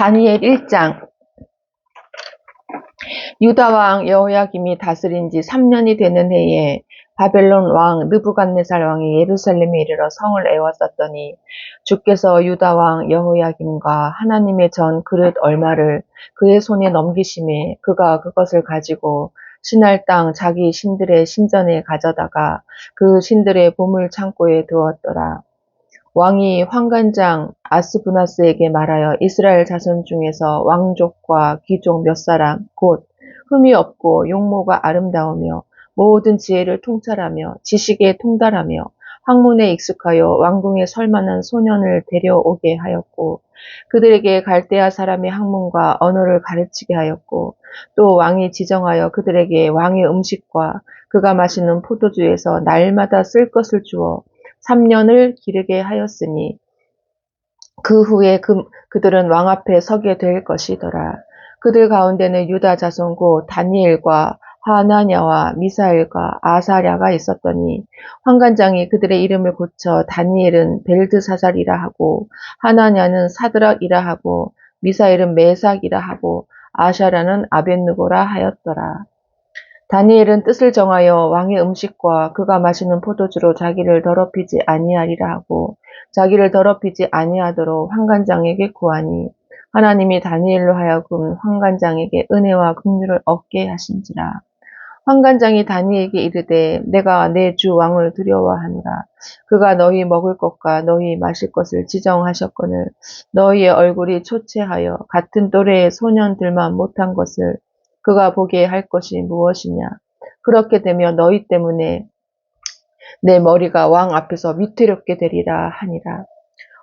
다니엘 1장. 유다 왕 여호야김이 다스린 지 3년이 되는 해에 바벨론 왕 느부갓네살 왕이 예루살렘에 이르러 성을 에워쌌더니 주께서 유다 왕 여호야김과 하나님의 전 그릇 얼마를 그의 손에 넘기심에 그가 그것을 가지고 신할 땅 자기 신들의 신전에 가져다가 그 신들의 보물 창고에 두었더라. 왕이 환관장 아스부나스에게 말하여 이스라엘 자손 중에서 왕족과 귀족 몇 사람 곧 흠이 없고 용모가 아름다우며 모든 지혜를 통찰하며 지식에 통달하며 학문에 익숙하여 왕궁에 설만한 소년을 데려오게 하였고 그들에게 갈대아 사람의 학문과 언어를 가르치게 하였고 또 왕이 지정하여 그들에게 왕의 음식과 그가 마시는 포도주에서 날마다 쓸 것을 주어 3년을 기르게 하였으니 그 후에 그들은 왕 앞에 서게 될 것이더라. 그들 가운데는 유다 자손 곧 다니엘과 하나냐와 미사엘과 아사랴가 있었더니 환관장이 그들의 이름을 고쳐 다니엘은 벨드사살이라 하고 하나냐는 사드락이라 하고 미사엘은 메삭이라 하고 아샤라는 아벳느고라 하였더라. 다니엘은 뜻을 정하여 왕의 음식과 그가 마시는 포도주로 자기를 더럽히지 아니하리라 하고 자기를 더럽히지 아니하도록 환관장에게 구하니 하나님이 다니엘로 하여금 환관장에게 은혜와 긍휼을 얻게 하신지라. 환관장이 다니엘에게 이르되 내가 내 주 왕을 두려워하노라. 그가 너희 먹을 것과 너희 마실 것을 지정하셨거늘 너희의 얼굴이 초췌하여 같은 또래의 소년들만 못한 것을 그가 보게 할 것이 무엇이냐. 그렇게 되면 너희 때문에 내 머리가 왕 앞에서 위태롭게 되리라 하니라.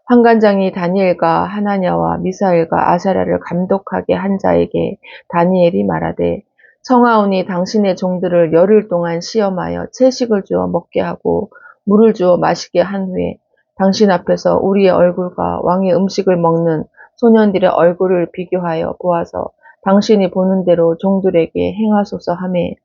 환관장이 다니엘과 하나냐와 미사엘과 아사랴를 감독하게 한 자에게 다니엘이 말하되 청하오니 당신의 종들을 열흘 동안 시험하여 채식을 주어 먹게 하고 물을 주어 마시게 한 후에 당신 앞에서 우리의 얼굴과 왕의 음식을 먹는 소년들의 얼굴을 비교하여 보아서 당신이 보는 대로 종들에게 행하소서 하매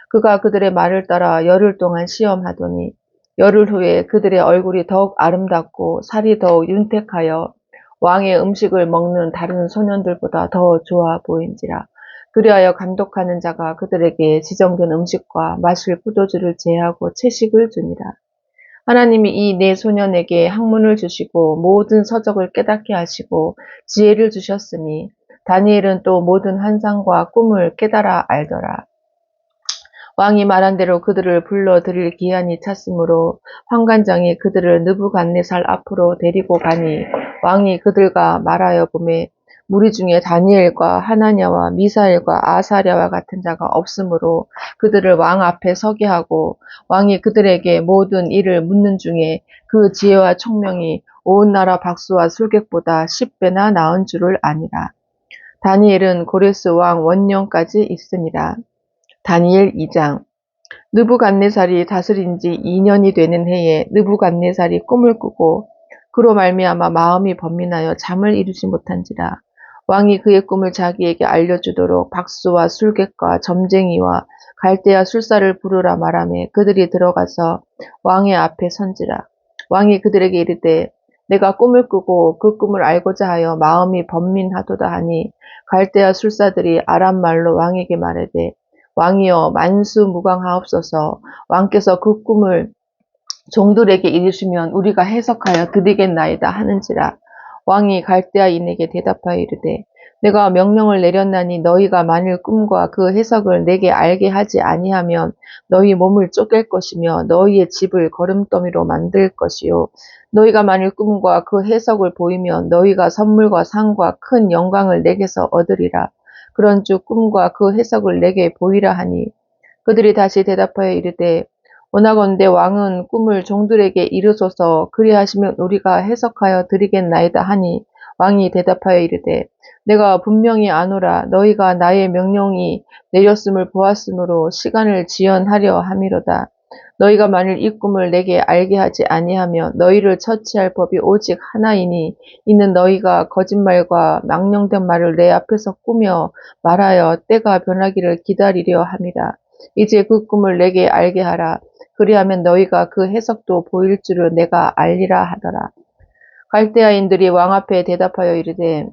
그가 그들의 말을 따라 열흘 동안 시험하더니 열흘 후에 그들의 얼굴이 더욱 아름답고 살이 더욱 윤택하여 왕의 음식을 먹는 다른 소년들보다 더 좋아 보인지라. 그리하여 감독하는 자가 그들에게 지정된 음식과 마실 포도주를 제하고 채식을 주니라. 하나님이 이 네 소년에게 학문을 주시고 모든 서적을 깨닫게 하시고 지혜를 주셨으니 다니엘은 또 모든 환상과 꿈을 깨달아 알더라. 왕이 말한 대로 그들을 불러 드릴 기한이 찼으므로 환관장이 그들을 느부갓네살 앞으로 데리고 가니 왕이 그들과 말하여 보매 무리 중에 다니엘과 하나냐와 미사엘과 아사랴와 같은 자가 없으므로 그들을 왕 앞에 서게 하고 왕이 그들에게 모든 일을 묻는 중에 그 지혜와 총명이 온 나라 박수와 술객보다 10배나 나은 줄을 아니라. 다니엘은 고레스 왕 원년까지 있으니라. 다니엘 2장. 느부갓네살이 다스린 지 2년이 되는 해에 느부갓네살이 꿈을 꾸고 그로 말미암아 마음이 번민하여 잠을 이루지 못한지라. 왕이 그의 꿈을 자기에게 알려주도록 박수와 술객과 점쟁이와 갈대아 술사를 부르라 말하며 그들이 들어가서 왕의 앞에 선지라. 왕이 그들에게 이르되 내가 꿈을 꾸고 그 꿈을 알고자 하여 마음이 번민하도다 하니 갈대아 술사들이 아람 말로 왕에게 말하되 왕이여 만수무강하옵소서. 왕께서 그 꿈을 종들에게 이르시면 우리가 해석하여 드리겠나이다 하는지라. 왕이 갈대아인에게 대답하여 이르되 내가 명령을 내렸나니 너희가 만일 꿈과 그 해석을 내게 알게 하지 아니하면 너희 몸을 쪼갤 것이며 너희의 집을 거름더미로 만들 것이요 너희가 만일 꿈과 그 해석을 보이면 너희가 선물과 상과 큰 영광을 내게서 얻으리라. 그런즉 꿈과 그 해석을 내게 보이라 하니 그들이 다시 대답하여 이르되 원하건대 왕은 꿈을 종들에게 이르소서. 그리하시면 우리가 해석하여 드리겠나이다 하니 왕이 대답하여 이르되 내가 분명히 아노라. 너희가 나의 명령이 내렸음을 보았으므로 시간을 지연하려 함이로다. 너희가 만일 이 꿈을 내게 알게 하지 아니하면 너희를 처치할 법이 오직 하나이니 이는 너희가 거짓말과 망령된 말을 내 앞에서 꾸며 말하여 때가 변하기를 기다리려 함이라. 이제 그 꿈을 내게 알게 하라. 그리하면 너희가 그 해석도 보일 줄을 내가 알리라 하더라. 갈대아인들이 왕 앞에 대답하여 이르되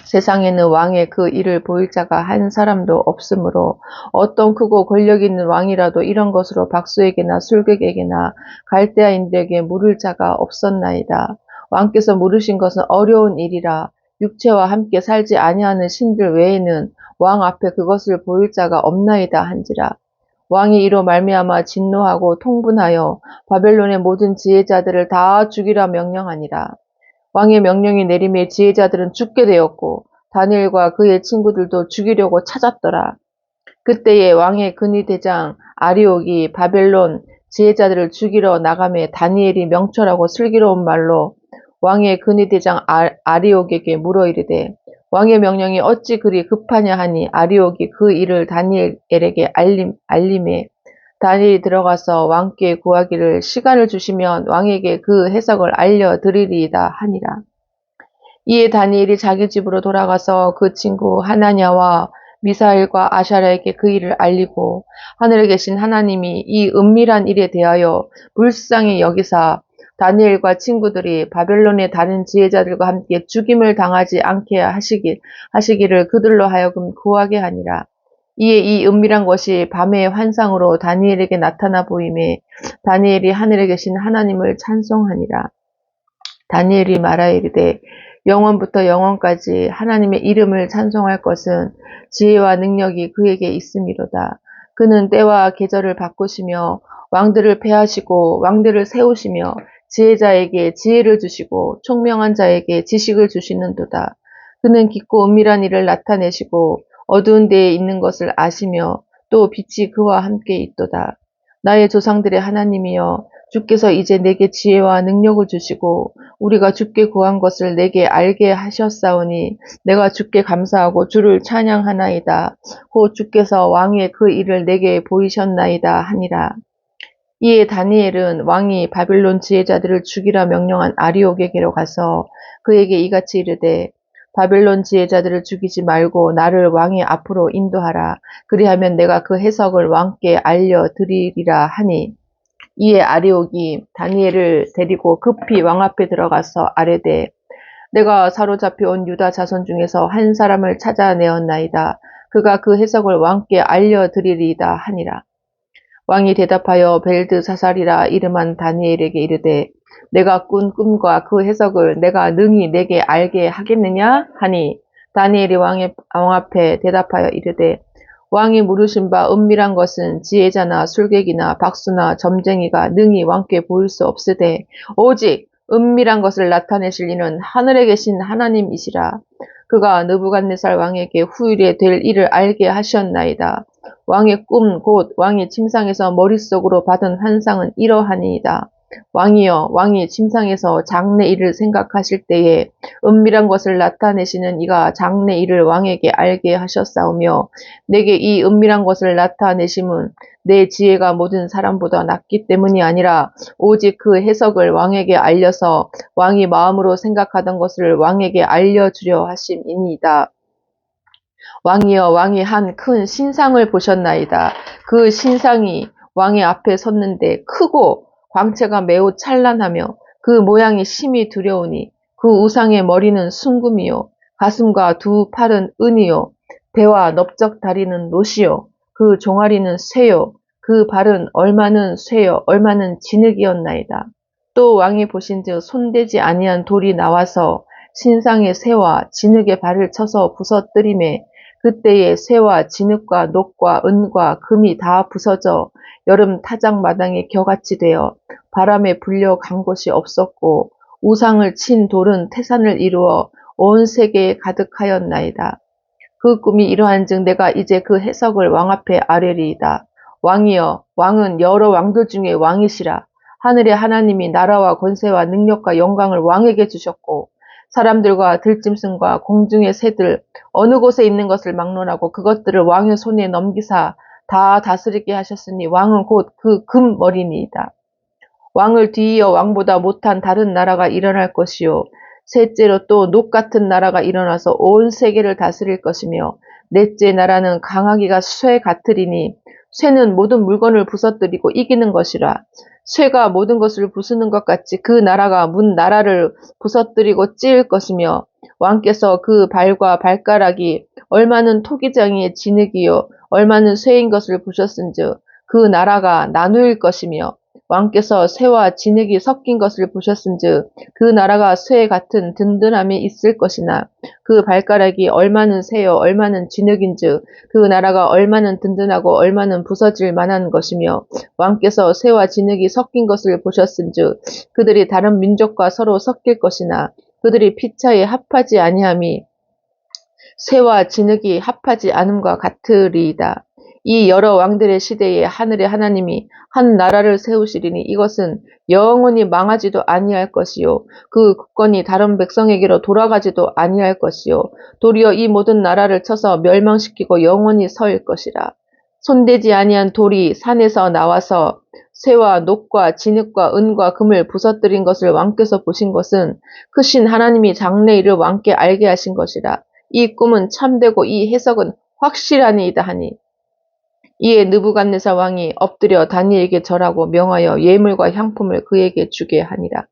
세상에는 왕의 그 일을 보일 자가 한 사람도 없으므로 어떤 크고 권력 있는 왕이라도 이런 것으로 박수에게나 술객에게나 갈대아인들에게 물을 자가 없었나이다. 왕께서 물으신 것은 어려운 일이라 육체와 함께 살지 아니하는 신들 외에는 왕 앞에 그것을 보일 자가 없나이다 한지라. 왕이 이로 말미암아 진노하고 통분하여 바벨론의 모든 지혜자들을 다 죽이라 명령하니라. 왕의 명령이 내림에 지혜자들은 죽게 되었고 다니엘과 그의 친구들도 죽이려고 찾았더라. 그때에 왕의 근위대장 아리옥이 바벨론 지혜자들을 죽이러 나가매 다니엘이 명철하고 슬기로운 말로 왕의 근위대장 아리옥에게 물어 이르되 왕의 명령이 어찌 그리 급하냐 하니 아리옥이 그 일을 다니엘에게 알림에 다니엘이 들어가서 왕께 구하기를 시간을 주시면 왕에게 그 해석을 알려드리리이다 하니라. 이에 다니엘이 자기 집으로 돌아가서 그 친구 하나냐와 미사엘과 아샤랴에게 그 일을 알리고 하늘에 계신 하나님이 이 은밀한 일에 대하여 불쌍히 여기사 다니엘과 친구들이 바벨론의 다른 지혜자들과 함께 죽임을 당하지 않게 하시기를 그들로 하여금 구하게 하니라. 이에 이 은밀한 것이 밤의 환상으로 다니엘에게 나타나 보임에 다니엘이 하늘에 계신 하나님을 찬송하니라. 다니엘이 말하이르되 영원부터 영원까지 하나님의 이름을 찬송할 것은 지혜와 능력이 그에게 있음이로다. 그는 때와 계절을 바꾸시며 왕들을 패하시고 왕들을 세우시며 지혜자에게 지혜를 주시고 총명한 자에게 지식을 주시는도다. 그는 깊고 은밀한 일을 나타내시고 어두운 데에 있는 것을 아시며 또 빛이 그와 함께 있도다. 나의 조상들의 하나님이여 주께서 이제 내게 지혜와 능력을 주시고 우리가 주께 구한 것을 내게 알게 하셨사오니 내가 주께 감사하고 주를 찬양하나이다. 곧 주께서 왕의 그 일을 내게 보이셨나이다 하니라. 이에 다니엘은 왕이 바빌론 지혜자들을 죽이라 명령한 아리옥에게로 가서 그에게 이같이 이르되 바빌론 지혜자들을 죽이지 말고 나를 왕의 앞으로 인도하라. 그리하면 내가 그 해석을 왕께 알려드리리라 하니 이에 아리옥이 다니엘을 데리고 급히 왕 앞에 들어가서 아뢰되 내가 사로잡혀 온 유다 자손 중에서 한 사람을 찾아내었나이다. 그가 그 해석을 왕께 알려드리리이다 하니라. 왕이 대답하여 벨드사살이라 이름한 다니엘에게 이르되 내가 꾼 꿈과 그 해석을 내가 능히 내게 알게 하겠느냐 하니 다니엘이 왕 앞에 대답하여 이르되 왕이 물으신 바 은밀한 것은 지혜자나 술객이나 박수나 점쟁이가 능히 왕께 보일 수 없으되 오직 은밀한 것을 나타내실 이는 하늘에 계신 하나님이시라. 그가 느부갓네살 왕에게 후일에 될 일을 알게 하셨나이다. 왕의 꿈 곧 왕이 침상에서 머릿속으로 받은 환상은 이러하니이다. 왕이여 왕이 침상에서 장래 일을 생각하실 때에 은밀한 것을 나타내시는 이가 장래 일을 왕에게 알게 하셨사오며 내게 이 은밀한 것을 나타내심은 내 지혜가 모든 사람보다 낫기 때문이 아니라 오직 그 해석을 왕에게 알려서 왕이 마음으로 생각하던 것을 왕에게 알려주려 하심이니이다. 왕이여 왕이 한 큰 신상을 보셨나이다. 그 신상이 왕의 앞에 섰는데 크고 광채가 매우 찬란하며 그 모양이 심히 두려우니 그 우상의 머리는 순금이요 가슴과 두 팔은 은이요 배와 넓적 다리는 노시요 그 종아리는 쇠요 그 발은 얼마는 쇠요 얼마는 진흙이었나이다. 또 왕이 보신즉 손대지 아니한 돌이 나와서 신상의 쇠와 진흙의 발을 쳐서 부서뜨리매 그때에 쇠와 진흙과 녹과 은과 금이 다 부서져 여름 타작 마당에 겨같이 되어 바람에 불려 간 곳이 없었고 우상을 친 돌은 태산을 이루어 온 세계에 가득하였나이다. 그 꿈이 이러한즉 내가 이제 그 해석을 왕 앞에 아뢰리이다. 왕이여 왕은 여러 왕들 중에 왕이시라. 하늘의 하나님이 나라와 권세와 능력과 영광을 왕에게 주셨고 사람들과 들짐승과 공중의 새들 어느 곳에 있는 것을 막론하고 그것들을 왕의 손에 넘기사 다 다스리게 하셨으니 왕은 곧 그 금머리니이다. 왕을 뒤이어 왕보다 못한 다른 나라가 일어날 것이요 셋째로 또 녹 같은 나라가 일어나서 온 세계를 다스릴 것이며 넷째 나라는 강하기가 쇠 같으리니 쇠는 모든 물건을 부서뜨리고 이기는 것이라. 쇠가 모든 것을 부수는 것 같이 그 나라가 문 나라를 부서뜨리고 찌을 것이며 왕께서 그 발과 발가락이 얼마는 토기장이의 진흙이요 얼마는 쇠인 것을 보셨은즉 그 나라가 나누일 것이며 왕께서 쇠와 진흙이 섞인 것을 보셨은즉 그 나라가 쇠 같은 든든함이 있을 것이나 그 발가락이 얼마는 쇠요 얼마는 진흙인즉 그 나라가 얼마는 든든하고 얼마는 부서질 만한 것이며 왕께서 쇠와 진흙이 섞인 것을 보셨은즉 그들이 다른 민족과 서로 섞일 것이나 그들이 피차에 합하지 아니함이 새와 진흙이 합하지 않음과 같으리이다. 이 여러 왕들의 시대에 하늘의 하나님이 한 나라를 세우시리니 이것은 영원히 망하지도 아니할 것이요 그 국권이 다른 백성에게로 돌아가지도 아니할 것이요 도리어 이 모든 나라를 쳐서 멸망시키고 영원히 서일 것이라. 손대지 아니한 돌이 산에서 나와서 쇠와 녹과 진흙과 은과 금을 부서뜨린 것을 왕께서 보신 것은 크신 하나님이 장래 일을 왕께 알게 하신 것이라. 이 꿈은 참되고 이 해석은 확실하니이다 하니 이에 느부갓네살 왕이 엎드려 다니엘에게 절하고 명하여 예물과 향품을 그에게 주게 하니라.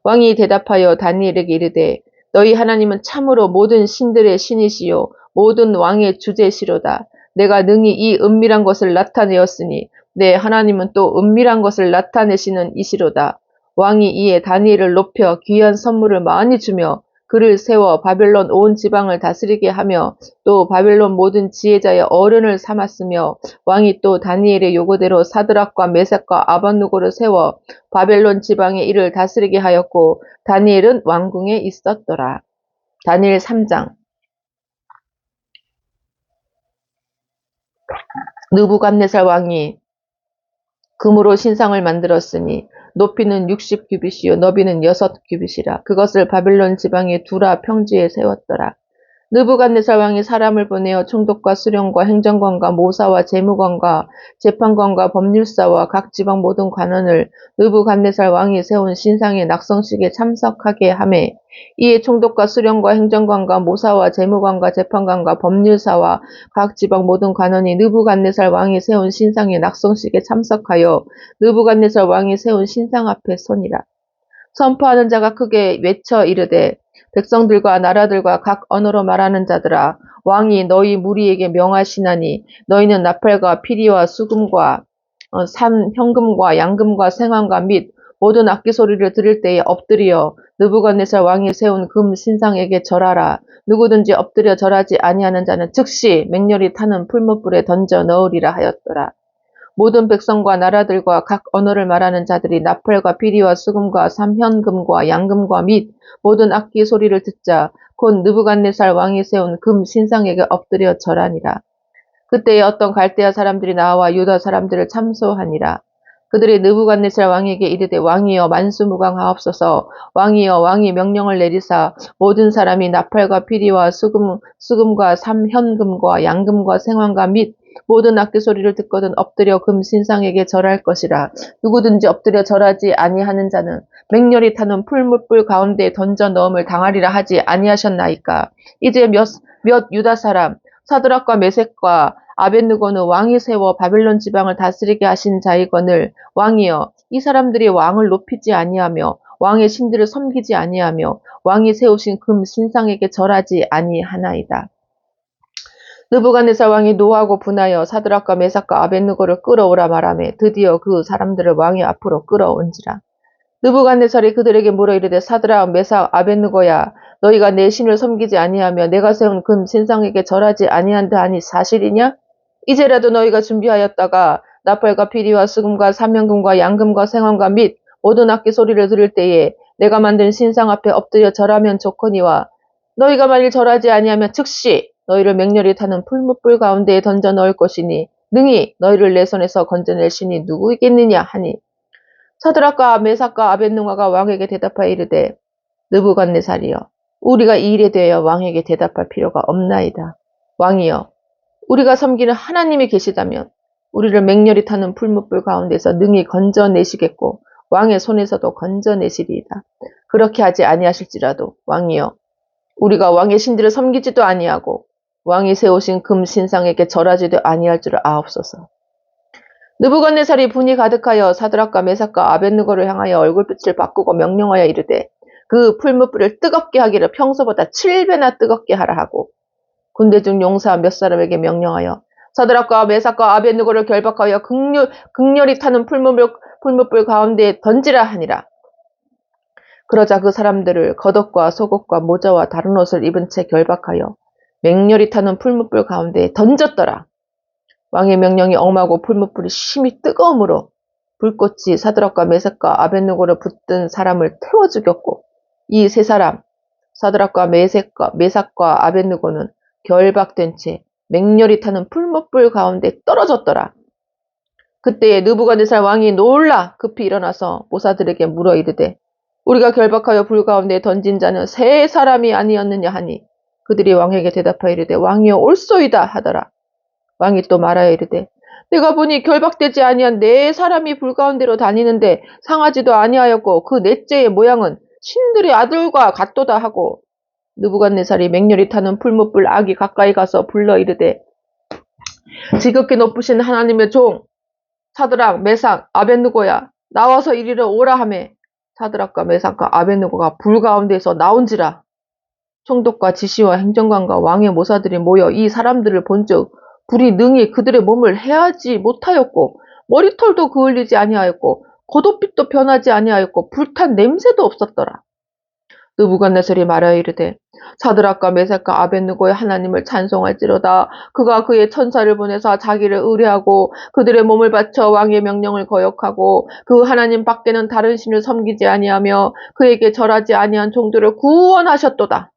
왕이 대답하여 다니엘에게 이르되 너희 하나님은 참으로 모든 신들의 신이시요 모든 왕의 주제시로다. 내가 능히 이 은밀한 것을 나타내었으니 내 하나님은 또 은밀한 것을 나타내시는 이시로다. 왕이 이에 다니엘을 높여 귀한 선물을 많이 주며 그를 세워 바벨론 온 지방을 다스리게 하며 또 바벨론 모든 지혜자의 어른을 삼았으며 왕이 또 다니엘의 요구대로 사드락과 메삭과 아벳느고를 세워 바벨론 지방의 일을 다스리게 하였고 다니엘은 왕궁에 있었더라. 다니엘 3장. 느부갓네살 왕이 금으로 신상을 만들었으니 높이는 60규빗이요 너비는 6규빗이라. 그것을 바벨론 지방의 두라 평지에 세웠더라. 느부갓네살 왕이 사람을 보내어 총독과 수령과 행정관과 모사와 재무관과 재판관과 법률사와 각 지방 모든 관원을 느부갓네살 왕이 세운 신상의 낙성식에 참석하게 하매 이에 총독과 수령과 행정관과 모사와 재무관과 재판관과 법률사와 각 지방 모든 관원이 느부갓네살 왕이 세운 신상의 낙성식에 참석하여 느부갓네살 왕이 세운 신상 앞에 서니라. 선포하는 자가 크게 외쳐 이르되 백성들과 나라들과 각 언어로 말하는 자들아 왕이 너희 무리에게 명하시나니 너희는 나팔과 피리와 수금과 산 현금과 양금과 생황과 및 모든 악기 소리를 들을 때에 엎드려 느부갓네살 왕이 세운 금 신상에게 절하라. 누구든지 엎드려 절하지 아니하는 자는 즉시 맹렬히 타는 풀무불에 던져 넣으리라 하였더라. 모든 백성과 나라들과 각 언어를 말하는 자들이 나팔과 피리와 수금과 삼현금과 양금과 및 모든 악기 소리를 듣자 곧 느부갓네살 왕이 세운 금 신상에게 엎드려 절하니라. 그때에 어떤 갈대아 사람들이 나와 유다 사람들을 참소하니라. 그들이 느부갓네살 왕에게 이르되 왕이여 만수무강하옵소서. 왕이여 왕이 명령을 내리사 모든 사람이 나팔과 피리와 수금과 삼현금과 양금과 생황과 및 모든 악기 소리를 듣거든 엎드려 금 신상에게 절할 것이라. 누구든지 엎드려 절하지 아니하는 자는 맹렬히 타는 풀무불 가운데에 던져 넣음을 당하리라 하지 아니하셨나이까. 이제 몇 유다 사람 사드락과 메섹과 아벳느고는 왕이 세워 바벨론 지방을 다스리게 하신 자이거늘 왕이여 이 사람들이 왕을 높이지 아니하며 왕의 신들을 섬기지 아니하며 왕이 세우신 금 신상에게 절하지 아니하나이다. 느부갓네살 왕이 노하고 분하여 사드락과 메삭과 아벳느고를 끌어오라 말하매 드디어 그 사람들을 왕의 앞으로 끌어온지라. 느부갓네살이 그들에게 물어 이르되 사드락 메삭 아벳느고야 너희가 내 신을 섬기지 아니하며 내가 세운 금 신상에게 절하지 아니한다 하니 사실이냐? 이제라도 너희가 준비하였다가 나팔과 피리와 수금과 삼현금과 양금과 생황과 및 모든 악기 소리를 들을 때에 내가 만든 신상 앞에 엎드려 절하면 좋거니와 너희가 만일 절하지 아니하면 즉시 너희를 맹렬히 타는 풀무불 가운데에 던져 넣을 것이니 능히 너희를 내 손에서 건져낼 신이 누구이겠느냐 하니 사드락과 메삭과 아벳느고가 왕에게 대답하여 이르되 느부갓네살이여 우리가 이 일에 대하여 왕에게 대답할 필요가 없나이다. 왕이여 우리가 섬기는 하나님이 계시다면 우리를 맹렬히 타는 풀무불 가운데서 능히 건져내시겠고 왕의 손에서도 건져내시리이다. 그렇게 하지 아니하실지라도 왕이여 우리가 왕의 신들을 섬기지도 아니하고 왕이 세우신 금 신상에게 절하지도 아니할 줄을 아옵소서. 느부갓네살이 분이 가득하여 사드락과 메삭과 아벳느고를 향하여 얼굴빛을 바꾸고 명령하여 이르되 그 풀무불을 뜨겁게 하기를 평소보다 7배나 뜨겁게 하라 하고 군대 중 용사 몇 사람에게 명령하여 사드락과 메삭과 아벳느고를 결박하여 극렬히 타는 풀무불 가운데에 던지라 하니라. 그러자 그 사람들을 겉옷과 속옷과 모자와 다른 옷을 입은 채 결박하여 맹렬히 타는 풀무불 가운데에 던졌더라. 왕의 명령이 엄하고 풀무불이 심히 뜨거움으로 불꽃이 사드락과 메삭과 아벳느고를 붙든 사람을 태워 죽였고 이 세 사람 사드락과 메삭과 아벳느고는 결박된 채 맹렬히 타는 풀무불 가운데 떨어졌더라. 그때에 느부갓네살 왕이 놀라 급히 일어나서 모사들에게 물어 이르되 우리가 결박하여 불 가운데 던진 자는 세 사람이 아니었느냐 하니 그들이 왕에게 대답하여 이르되 왕이여 옳소이다 하더라. 왕이 또 말하여 이르되 내가 보니 결박되지 아니한 네 사람이 불 가운데로 다니는데 상하지도 아니하였고 그 넷째의 모양은 신들의 아들과 같도다 하고 느부갓네살이 맹렬히 타는 풀무불 악이 가까이 가서 불러 이르되 지극히 높으신 하나님의 종 사드락 메삭 아벳느고야 나와서 이리로 오라 하매 사드락과 메삭과 아벳느고가 불 가운데에서 나온지라. 총독과 지시와 행정관과 왕의 모사들이 모여 이 사람들을 본즉 불이 능히 그들의 몸을 해하지 못하였고 머리털도 그을리지 아니하였고 겉옷빛도 변하지 아니하였고 불탄 냄새도 없었더라. 느부갓네살이 말하여 이르되 사드락과 메삭과 아벳느고의 하나님을 찬송할지로다. 그가 그의 천사를 보내사 자기를 의뢰하고 그들의 몸을 바쳐 왕의 명령을 거역하고 그 하나님 밖에는 다른 신을 섬기지 아니하며 그에게 절하지 아니한 종들을 구원하셨도다.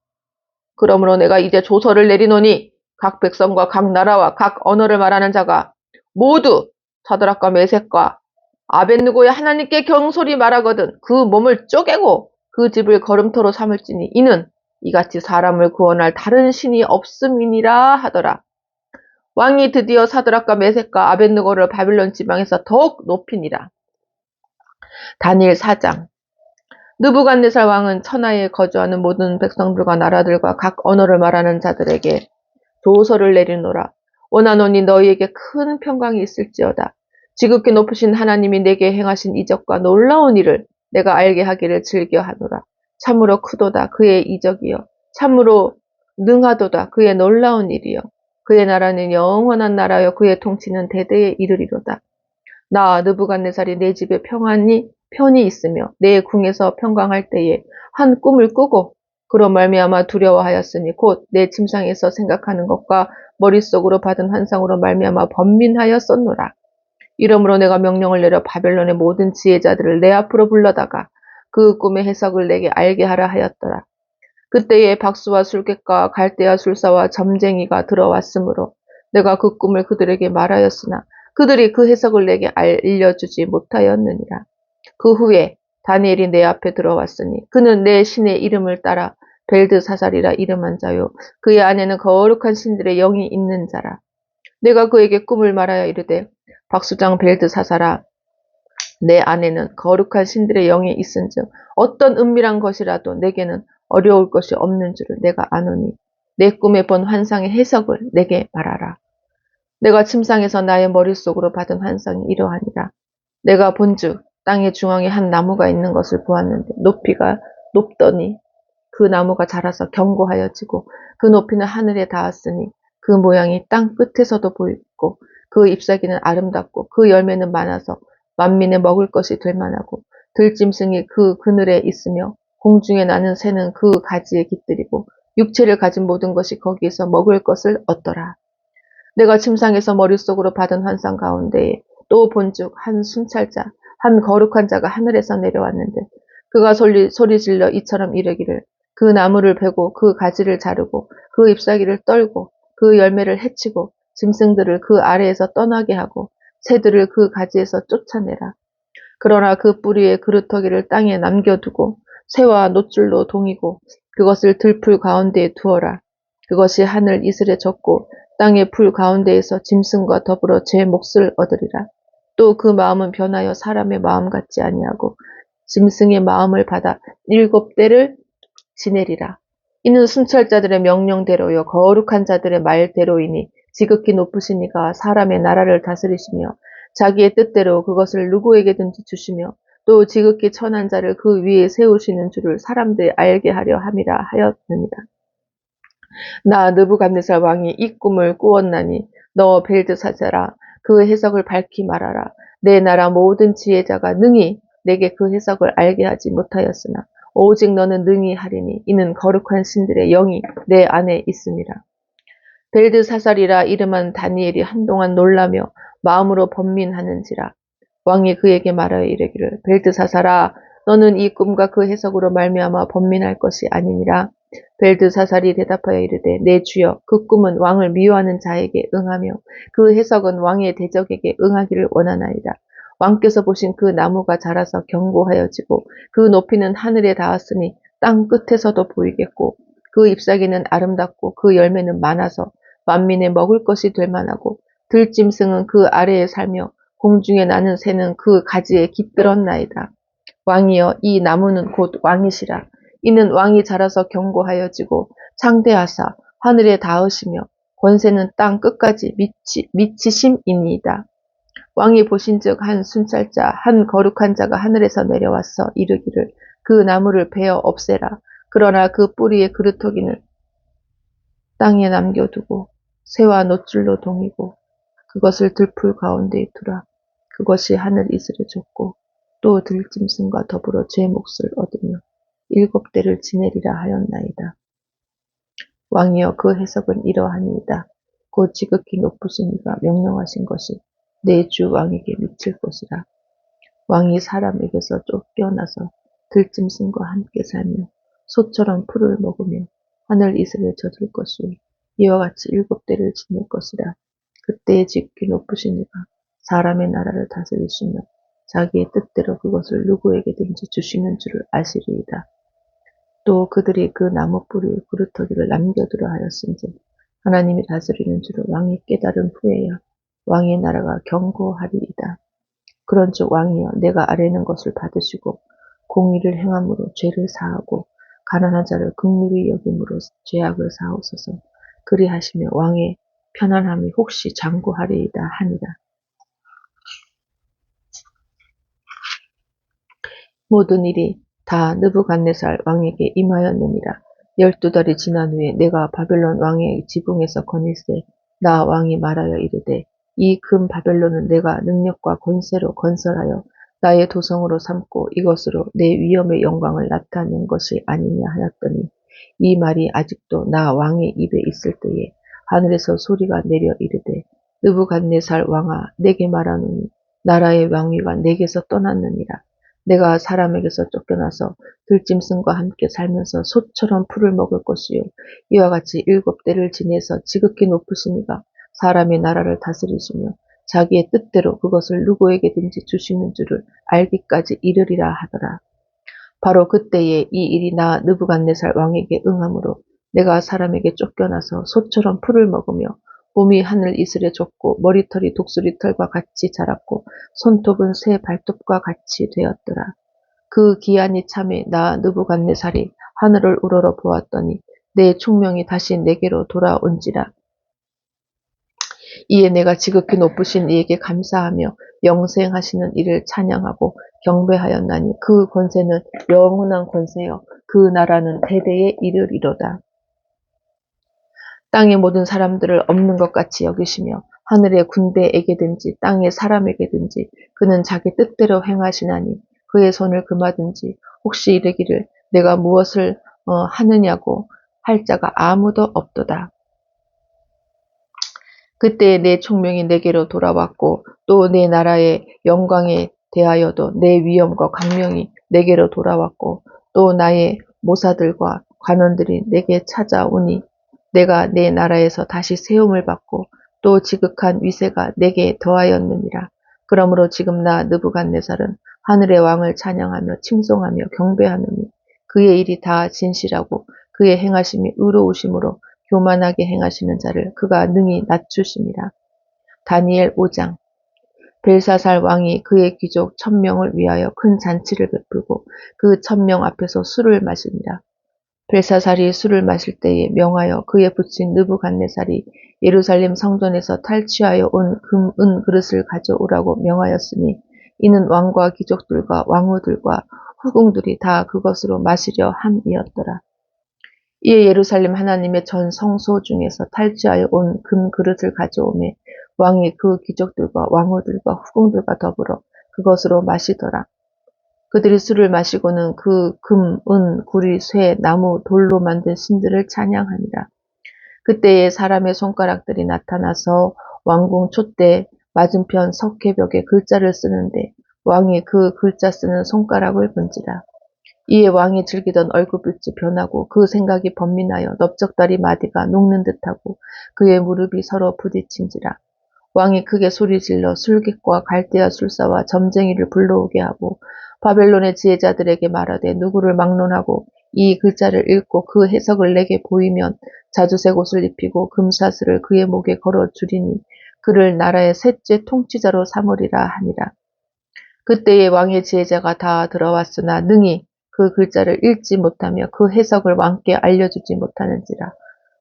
그러므로 내가 이제 조서를 내리노니 각 백성과 각 나라와 각 언어를 말하는 자가 모두 사드락과 메삭과 아벳느고의 하나님께 경솔히 말하거든 그 몸을 쪼개고 그 집을 걸음터로 삼을지니 이는 이같이 사람을 구원할 다른 신이 없음이니라 하더라. 왕이 드디어 사드락과 메삭과 아벳느고를 바빌론 지방에서 더욱 높이니라. 다니엘 4장. 느부갓네살 왕은 천하에 거주하는 모든 백성들과 나라들과 각 언어를 말하는 자들에게 조서를 내리노라. 원하노니 너희에게 큰 평강이 있을지어다. 지극히 높으신 하나님이 내게 행하신 이적과 놀라운 일을 내가 알게 하기를 즐겨하노라. 참으로 크도다 그의 이적이여. 참으로 능하도다 그의 놀라운 일이여. 그의 나라는 영원한 나라여 그의 통치는 대대에 이르리로다. 나 느부갓네살이 내 집에 편히 있으며 내 궁에서 평강할 때에 한 꿈을 꾸고 그로 말미암아 두려워하였으니 곧 내 침상에서 생각하는 것과 머릿속으로 받은 환상으로 말미암아 번민하였었노라. 이러므로 내가 명령을 내려 바벨론의 모든 지혜자들을 내 앞으로 불러다가 그 꿈의 해석을 내게 알게 하라 하였더라. 그때에 박수와 술객과 갈대아 술사와 점쟁이가 들어왔으므로 내가 그 꿈을 그들에게 말하였으나 그들이 그 해석을 내게 알려주지 못하였느니라. 그 후에 다니엘이 내 앞에 들어왔으니 그는 내 신의 이름을 따라 벨드사살이라 이름한 자요 그의 안에는 거룩한 신들의 영이 있는 자라. 내가 그에게 꿈을 말하여 이르되 박수장 벨드사살아 내 안에는 거룩한 신들의 영이 있은즉 어떤 은밀한 것이라도 내게는 어려울 것이 없는 줄을 내가 아노니 내 꿈에 본 환상의 해석을 내게 말하라. 내가 침상에서 나의 머릿속으로 받은 환상이 이러하니라. 내가 본즉 땅의 중앙에 한 나무가 있는 것을 보았는데 높이가 높더니 그 나무가 자라서 견고하여지고 그 높이는 하늘에 닿았으니 그 모양이 땅 끝에서도 보이고 그 잎사귀는 아름답고 그 열매는 많아서 만민의 먹을 것이 될 만하고 들짐승이 그 그늘에 있으며 공중에 나는 새는 그 가지에 깃들이고 육체를 가진 모든 것이 거기에서 먹을 것을 얻더라. 내가 침상에서 머릿속으로 받은 환상 가운데에 또 본즉 한 순찰자 한 거룩한 자가 하늘에서 내려왔는데 그가 소리질러 이처럼 이르기를 그 나무를 베고 그 가지를 자르고 그 잎사귀를 떨고 그 열매를 해치고 짐승들을 그 아래에서 떠나게 하고 새들을 그 가지에서 쫓아내라. 그러나 그 뿌리의 그루터기를 땅에 남겨두고 새와 노줄로 동이고 그것을 들풀 가운데에 두어라. 그것이 하늘 이슬에 젖고 땅의 풀 가운데에서 짐승과 더불어 제 몫을 얻으리라. 또 그 마음은 변하여 사람의 마음 같지 아니하고 짐승의 마음을 받아 7대를 지내리라. 이는 순찰자들의 명령대로요 거룩한 자들의 말대로이니 지극히 높으신 이가 사람의 나라를 다스리시며 자기의 뜻대로 그것을 누구에게든지 주시며 또 지극히 천한 자를 그 위에 세우시는 줄을 사람들이 알게 하려 함이라 하였느니라. 나 느부갓네살 왕이 이 꿈을 꾸었나니 너 벨드사자라 그 해석을 밝히 말하라. 내 나라 모든 지혜자가 능히 내게 그 해석을 알게 하지 못하였으나 오직 너는 능히 하리니 이는 거룩한 신들의 영이 내 안에 있음이라. 벨드사살이라 이름한 다니엘이 한동안 놀라며 마음으로 번민하는지라. 왕이 그에게 말하여 이르기를 벨드사살아 너는 이 꿈과 그 해석으로 말미암아 번민할 것이 아니니라. 벨드사살이 대답하여 이르되 내 주여 그 꿈은 왕을 미워하는 자에게 응하며 그 해석은 왕의 대적에게 응하기를 원하나이다. 왕께서 보신 그 나무가 자라서 견고하여지고 그 높이는 하늘에 닿았으니 땅 끝에서도 보이겠고 그 잎사귀는 아름답고 그 열매는 많아서 만민의 먹을 것이 될 만하고 들짐승은 그 아래에 살며 공중에 나는 새는 그 가지에 깃들었나이다. 왕이여 이 나무는 곧 왕이시라. 이는 왕이 자라서 견고하여지고 창대하사 하늘에 닿으시며 권세는 땅 끝까지 미치심이니이다. 왕이 보신즉 한 순찰자 한 거룩한 자가 하늘에서 내려와서 이르기를 그 나무를 베어 없애라. 그러나 그 뿌리의 그루터기는 땅에 남겨두고 새와 노줄로 동이고 그것을 들풀 가운데에 두라. 그것이 하늘 이슬에 줬고 또 들짐승과 더불어 제 몫을 얻으며 7대를 지내리라 하였나이다. 왕이여 그 해석은 이러하니이다. 곧 지극히 높으신 이가 명령하신 것이 내 주 왕에게 미칠 것이라. 왕이 사람에게서 쫓겨나서 들짐승과 함께 살며 소처럼 풀을 먹으며 하늘 이슬을 젖을 것이요 이와 같이 7대를 지낼 것이라. 그때에 지극히 높으신 이가 사람의 나라를 다스리시며 자기의 뜻대로 그것을 누구에게든지 주시는 줄을 아시리이다. 또 그들이 그 나무 뿌리에 그루터기를 남겨두라 하였은즉 하나님이 다스리는 줄을 왕이 깨달은 후에야 왕의 나라가 견고하리이다. 그런즉 왕이여 내가 아뢰는 것을 받으시고 공의를 행함으로 죄를 사하고 가난한 자를 긍휼히 여김으로 죄악을 사하소서. 그리하시며 왕의 편안함이 혹시 장구하리이다 하니라. 모든 일이 다 느부갓네살 왕에게 임하였느니라. 12달이 지난 후에 내가 바벨론 왕의 지붕에서 거닐세 나 왕이 말하여 이르되 이 금 바벨론은 내가 능력과 권세로 건설하여 나의 도성으로 삼고 이것으로 내 위엄의 영광을 나타낸 것이 아니냐 하였더니 이 말이 아직도 나 왕의 입에 있을 때에 하늘에서 소리가 내려 이르되 느부갓네살 왕아 내게 말하노니 나라의 왕위가 내게서 떠났느니라. 내가 사람에게서 쫓겨나서 들짐승과 함께 살면서 소처럼 풀을 먹을 것이요 이와 같이 7대를 지내서 지극히 높으신 이가 사람의 나라를 다스리시며 자기의 뜻대로 그것을 누구에게든지 주시는 줄을 알기까지 이르리라 하더라. 바로 그때에 이 일이 나 느부갓네살 왕에게 응함으로 내가 사람에게 쫓겨나서 소처럼 풀을 먹으며 몸이 하늘 이슬에 젖고 머리털이 독수리털과 같이 자랐고 손톱은 새 발톱과 같이 되었더라. 그 기한이 참에 나 느부갓네살이 하늘을 우러러 보았더니 내 총명이 다시 내게로 돌아온지라. 이에 내가 지극히 높으신 이에게 감사하며 영생하시는 이를 찬양하고 경배하였나니 그 권세는 영원한 권세여 그 나라는 대대에 이르리로다. 땅의 모든 사람들을 없는 것 같이 여기시며 하늘의 군대에게든지 땅의 사람에게든지 그는 자기 뜻대로 행하시나니 그의 손을 금하든지 혹시 이르기를 내가 무엇을 하느냐고 할 자가 아무도 없도다. 그때 내 총명이 내게로 돌아왔고 또 내 나라의 영광에 대하여도 내 위엄과 강명이 내게로 돌아왔고 또 나의 모사들과 관원들이 내게 찾아오니 내가 내 나라에서 다시 세움을 받고 또 지극한 위세가 내게 더하였느니라. 그러므로 지금 나 느부갓네살은 하늘의 왕을 찬양하며 칭송하며 경배하느니 그의 일이 다 진실하고 그의 행하심이 의로우심으로 교만하게 행하시는 자를 그가 능히 낮추심이라. 다니엘 5장. 벨사살 왕이 그의 귀족 1000명을 위하여 큰 잔치를 베풀고 그 1000명 앞에서 술을 마시니라. 벨사살이 술을 마실 때에 명하여 그의 부친 느부갓네살이 예루살렘 성전에서 탈취하여 온 금, 은 그릇을 가져오라고 명하였으니 이는 왕과 귀족들과 왕후들과 후궁들이 다 그것으로 마시려 함이었더라. 이에 예루살렘 하나님의 전 성소 중에서 탈취하여 온 금 그릇을 가져오매 왕이 그 귀족들과 왕후들과 후궁들과 더불어 그것으로 마시더라. 그들이 술을 마시고는 그 금, 은, 구리, 쇠, 나무, 돌로 만든 신들을 찬양하니라. 그때에 사람의 손가락들이 나타나서 왕궁 촛대 맞은편 석회벽에 글자를 쓰는데 왕이 그 글자 쓰는 손가락을 본지라. 이에 왕이 즐기던 얼굴빛이 변하고 그 생각이 번민하여 넓적다리 마디가 녹는 듯하고 그의 무릎이 서로 부딪힌지라. 왕이 크게 소리질러 술객과 갈대아 술사와 점쟁이를 불러오게 하고 바벨론의 지혜자들에게 말하되 누구를 막론하고 이 글자를 읽고 그 해석을 내게 보이면 자주색 옷을 입히고 금사슬을 그의 목에 걸어 주리니 그를 나라의 셋째 통치자로 삼으리라 하니라. 그때에 왕의 지혜자가 다 들어왔으나 능히 그 글자를 읽지 못하며 그 해석을 왕께 알려주지 못하는지라.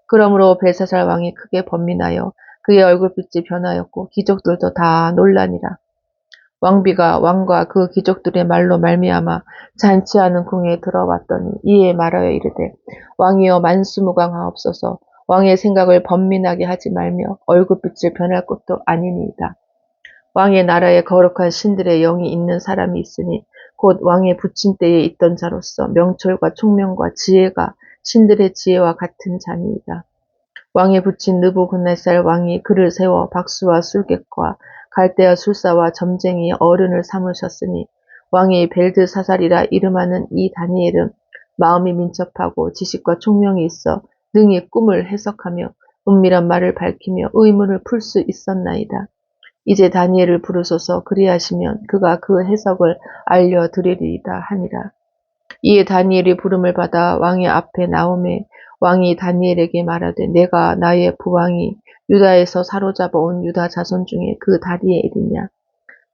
그러므로 벨사살 왕이 크게 번민하여 그의 얼굴빛이 변하였고 귀족들도 다 놀라니라. 왕비가 왕과 그 귀족들의 말로 말미암아 잔치하는 궁에 들어왔더니 이에 말하여 이르되 왕이여 만수무강하옵소서. 왕의 생각을 번민하게 하지 말며 얼굴빛을 변할 것도 아니니이다. 왕의 나라에 거룩한 신들의 영이 있는 사람이 있으니 곧 왕의 부친 때에 있던 자로서 명철과 총명과 지혜가 신들의 지혜와 같은 자니이다. 왕의 부친 느부갓네살 왕이 그를 세워 박수와 술객과 갈대아 술사와 점쟁이의 어른을 삼으셨으니 왕이 벨드사살이라 이름하는 이 다니엘은 마음이 민첩하고 지식과 총명이 있어 능히 꿈을 해석하며 은밀한 말을 밝히며 의문을 풀 수 있었나이다. 이제 다니엘을 부르소서. 그리하시면 그가 그 해석을 알려드리리이다 하니라. 이에 다니엘이 부름을 받아 왕의 앞에 나오매 왕이 다니엘에게 말하되 내가 나의 부왕이 유다에서 사로잡아 온 유다 자손 중에 그 다니엘이냐.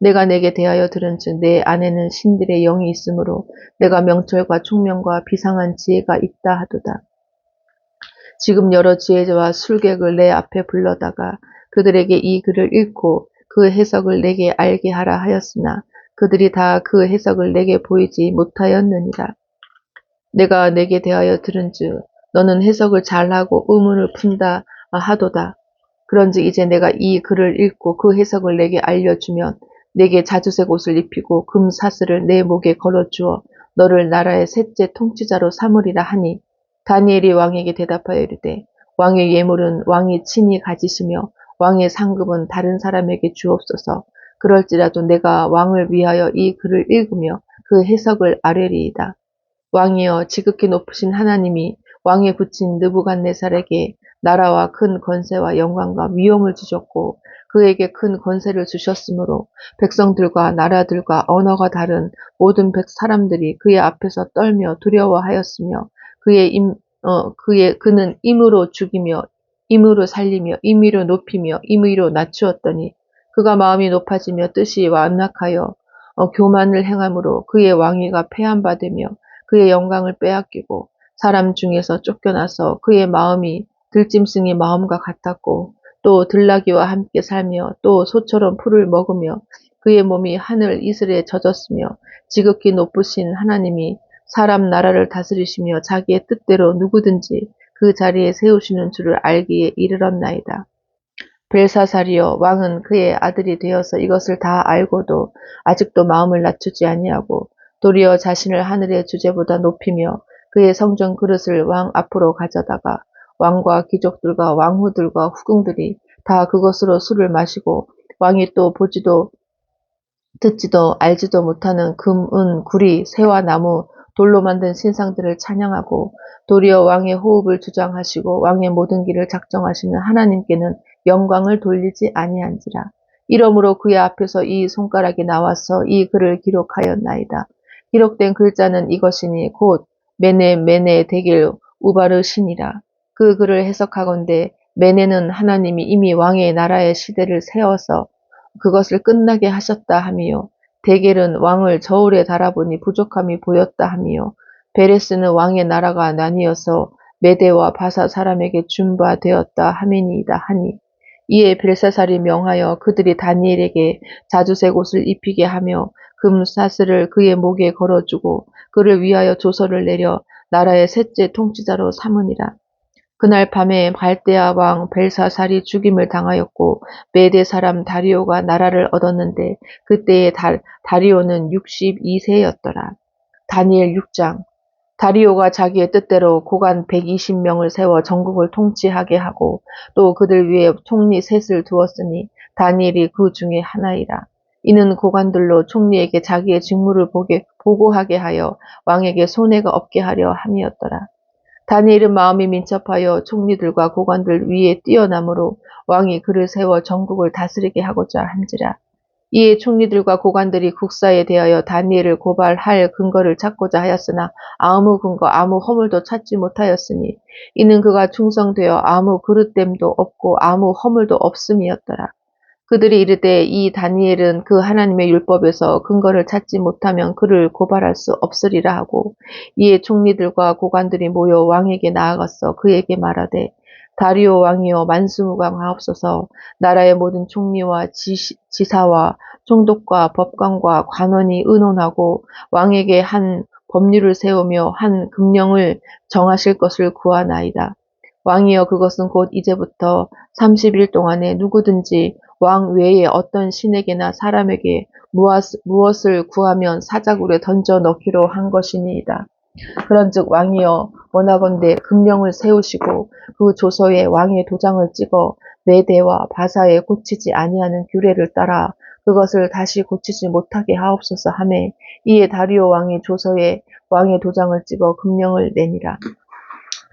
내가 내게 대하여 들은즉 내 안에는 신들의 영이 있으므로 내가 명철과 총명과 비상한 지혜가 있다 하도다. 지금 여러 지혜자와 술객을 내 앞에 불러다가 그들에게 이 글을 읽고 그 해석을 내게 알게 하라 하였으나 그들이 다 그 해석을 내게 보이지 못하였느니라. 내가 내게 대하여 들은즉 너는 해석을 잘하고 의문을 푼다 하도다. 그런즉 이제 내가 이 글을 읽고 그 해석을 내게 알려주면 내게 자주색 옷을 입히고 금 사슬을 내 목에 걸어주어 너를 나라의 셋째 통치자로 삼으리라 하니 다니엘이 왕에게 대답하여 이르되 왕의 예물은 왕이 친히 가지시며 왕의 상급은 다른 사람에게 주옵소서. 그럴지라도 내가 왕을 위하여 이 글을 읽으며 그 해석을 아뢰리이다. 왕이여 지극히 높으신 하나님이 왕의 부친 느부갓네살에게 나라와 큰 권세와 영광과 위엄을 주셨고 그에게 큰 권세를 주셨으므로 백성들과 나라들과 언어가 다른 모든 사람들이 그의 앞에서 떨며 두려워하였으며 그는 임으로 죽이며 임으로 살리며 임의로 높이며 임의로 낮추었더니 그가 마음이 높아지며 뜻이 완악하여 교만을 행함으로 그의 왕위가 폐한받으며 그의 영광을 빼앗기고 사람 중에서 쫓겨나서 그의 마음이 들짐승의 마음과 같았고 또 들나귀와 함께 살며 또 소처럼 풀을 먹으며 그의 몸이 하늘 이슬에 젖었으며 지극히 높으신 하나님이 사람 나라를 다스리시며 자기의 뜻대로 누구든지 그 자리에 세우시는 줄을 알기에 이르렀나이다. 벨사살이여 왕은 그의 아들이 되어서 이것을 다 알고도 아직도 마음을 낮추지 아니하고 도리어 자신을 하늘의 주제보다 높이며 그의 성전 그릇을 왕 앞으로 가져다가 왕과 귀족들과 왕후들과 후궁들이 다 그것으로 술을 마시고 왕이 또 보지도 듣지도 알지도 못하는 금, 은, 구리, 새와 나무, 돌로 만든 신상들을 찬양하고 도리어 왕의 호흡을 주장하시고 왕의 모든 길을 작정하시는 하나님께는 영광을 돌리지 아니한지라. 이러므로 그의 앞에서 이 손가락이 나와서 이 글을 기록하였나이다. 기록된 글자는 이것이니 곧 메네 데겔 우바르시니라. 그 글을 해석하건대 메네는 하나님이 이미 왕의 나라의 시대를 세워서 그것을 끝나게 하셨다 하미요. 데겔은 왕을 저울에 달아보니 부족함이 보였다 하미요. 베레스는 왕의 나라가 나뉘어서 메대와 바사 사람에게 준바되었다 하미니이다 하니 이에 벨사살이 명하여 그들이 다니엘에게 자주색 옷을 입히게 하며 금 사슬을 그의 목에 걸어주고 그를 위하여 조서를 내려 나라의 셋째 통치자로 삼으니라. 그날 밤에 갈대아 왕 벨사살이 죽임을 당하였고 메대 사람 다리오가 나라를 얻었는데 그때의 다리오는 62세였더라. 다니엘 6장. 다리오가 자기의 뜻대로 고관 120명을 세워 전국을 통치하게 하고 또 그들 위에 총리 셋을 두었으니 다니엘이 그 중에 하나이라. 이는 고관들로 총리에게 자기의 직무를 보고하게 하여 왕에게 손해가 없게 하려 함이었더라. 다니엘은 마음이 민첩하여 총리들과 고관들 위에 뛰어나므로 왕이 그를 세워 전국을 다스리게 하고자 한지라. 이에 총리들과 고관들이 국사에 대하여 다니엘을 고발할 근거를 찾고자 하였으나 아무 근거 아무 허물도 찾지 못하였으니 이는 그가 충성되어 아무 그릇됨도 없고 아무 허물도 없음이었더라. 그들이 이르되 이 다니엘은 그 하나님의 율법에서 근거를 찾지 못하면 그를 고발할 수 없으리라 하고 이에 총리들과 고관들이 모여 왕에게 나아가서 그에게 말하되 다리오 왕이여 만수무강하옵소서. 나라의 모든 총리와 지사와 총독과 법관과 관원이 의논하고 왕에게 한 법률을 세우며 한 금령을 정하실 것을 구하나이다. 왕이여 그것은 곧 이제부터 30일 동안에 누구든지 왕 외에 어떤 신에게나 사람에게 무엇을 구하면 사자굴에 던져 넣기로 한 것이니이다. 그런즉 왕이여 원하건대 금령을 세우시고 그 조서에 왕의 도장을 찍어 메대와 바사에 고치지 아니하는 규례를 따라 그것을 다시 고치지 못하게 하옵소서 하매 이에 다리오 왕이 조서에 왕의 도장을 찍어 금령을 내니라.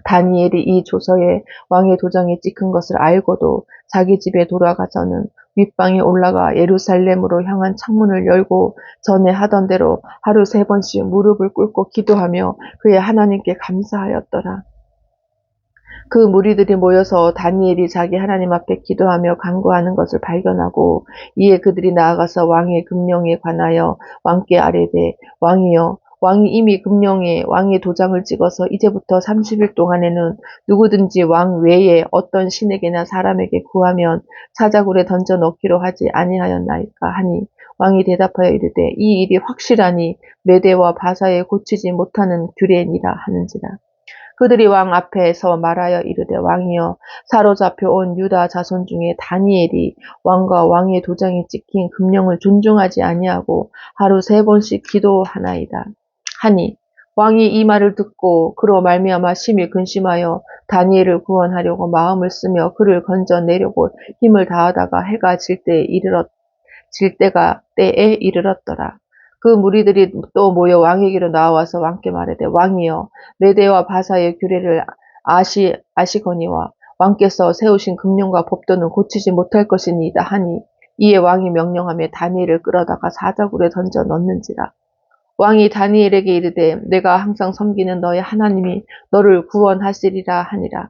다니엘이 이 조서에 왕의 도장이 찍힌 것을 알고도 자기 집에 돌아가서는 윗방에 올라가 예루살렘으로 향한 창문을 열고 전에 하던 대로 하루 3번씩 무릎을 꿇고 기도하며 그의 하나님께 감사하였더라. 그 무리들이 모여서 다니엘이 자기 하나님 앞에 기도하며 간구하는 것을 발견하고 이에 그들이 나아가서 왕의 금령에 관하여 왕께 아뢰되 왕이여 왕이 이미 금령에 왕의 도장을 찍어서 이제부터 30일 동안에는 누구든지 왕 외에 어떤 신에게나 사람에게 구하면 사자굴에 던져 넣기로 하지 아니하였나이까 하니 왕이 대답하여 이르되 이 일이 확실하니 메대와 바사에 고치지 못하는 규례니라 하는지라. 그들이 왕 앞에서 말하여 이르되 왕이여 사로잡혀 온 유다 자손 중에 다니엘이 왕과 왕의 도장이 찍힌 금령을 존중하지 아니하고 하루 3번씩 기도하나이다. 하니 왕이 이 말을 듣고 그로 말미암아 심히 근심하여 다니엘을 구원하려고 마음을 쓰며 그를 건져내려고 힘을 다하다가 해가 질 때에 이르렀더라. 그 무리들이 또 모여 왕에게로 나와서 왕께 말하되 왕이여 메대와 바사의 규례를 아시거니와 왕께서 세우신 금령과 법도는 고치지 못할 것이니이다 하니 이에 왕이 명령하며 다니엘을 끌어다가 사자굴에 던져 넣는지라. 왕이 다니엘에게 이르되 내가 항상 섬기는 너의 하나님이 너를 구원하시리라 하니라.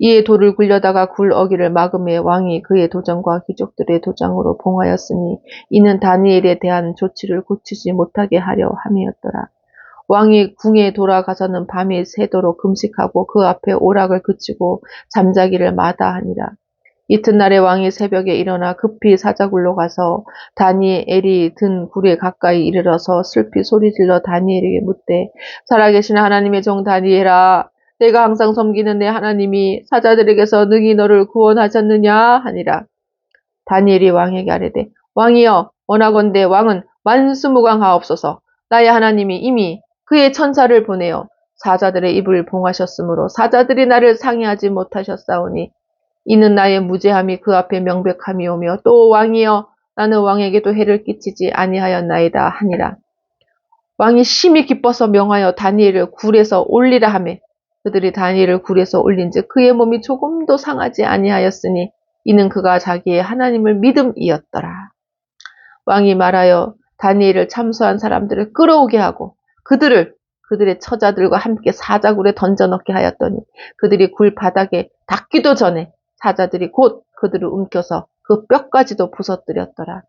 이에 돌을 굴려다가 굴 어기를 막음에 왕이 그의 도장과 귀족들의 도장으로 봉하였으니 이는 다니엘에 대한 조치를 고치지 못하게 하려 함이었더라. 왕이 궁에 돌아가서는 밤이 새도록 금식하고 그 앞에 오락을 그치고 잠자기를 마다하니라. 이튿날에 왕이 새벽에 일어나 급히 사자굴로 가서 다니엘이 든 굴에 가까이 이르러서 슬피 소리질러 다니엘에게 묻되 살아계신 하나님의 종 다니엘아 내가 항상 섬기는 내 하나님이 사자들에게서 능히 너를 구원하셨느냐 하니라. 다니엘이 왕에게 아뢰되 왕이여 원하건대 왕은 만수무강하옵소서. 나의 하나님이 이미 그의 천사를 보내어 사자들의 입을 봉하셨으므로 사자들이 나를 상해하지 못하셨사오니 이는 나의 무죄함이 그 앞에 명백함이오며 또 왕이여 나는 왕에게도 해를 끼치지 아니하였나이다 하니라. 왕이 심히 기뻐서 명하여 다니엘을 굴에서 올리라 하며 그들이 다니엘을 굴에서 올린즉 그의 몸이 조금도 상하지 아니하였으니 이는 그가 자기의 하나님을 믿음이었더라. 왕이 말하여 다니엘을 참수한 사람들을 끌어오게 하고 그들의 처자들과 함께 사자굴에 던져 넣게 하였더니 그들이 굴 바닥에 닿기도 전에 사자들이 곧 그들을 움켜서 그 뼈까지도 부서뜨렸더라.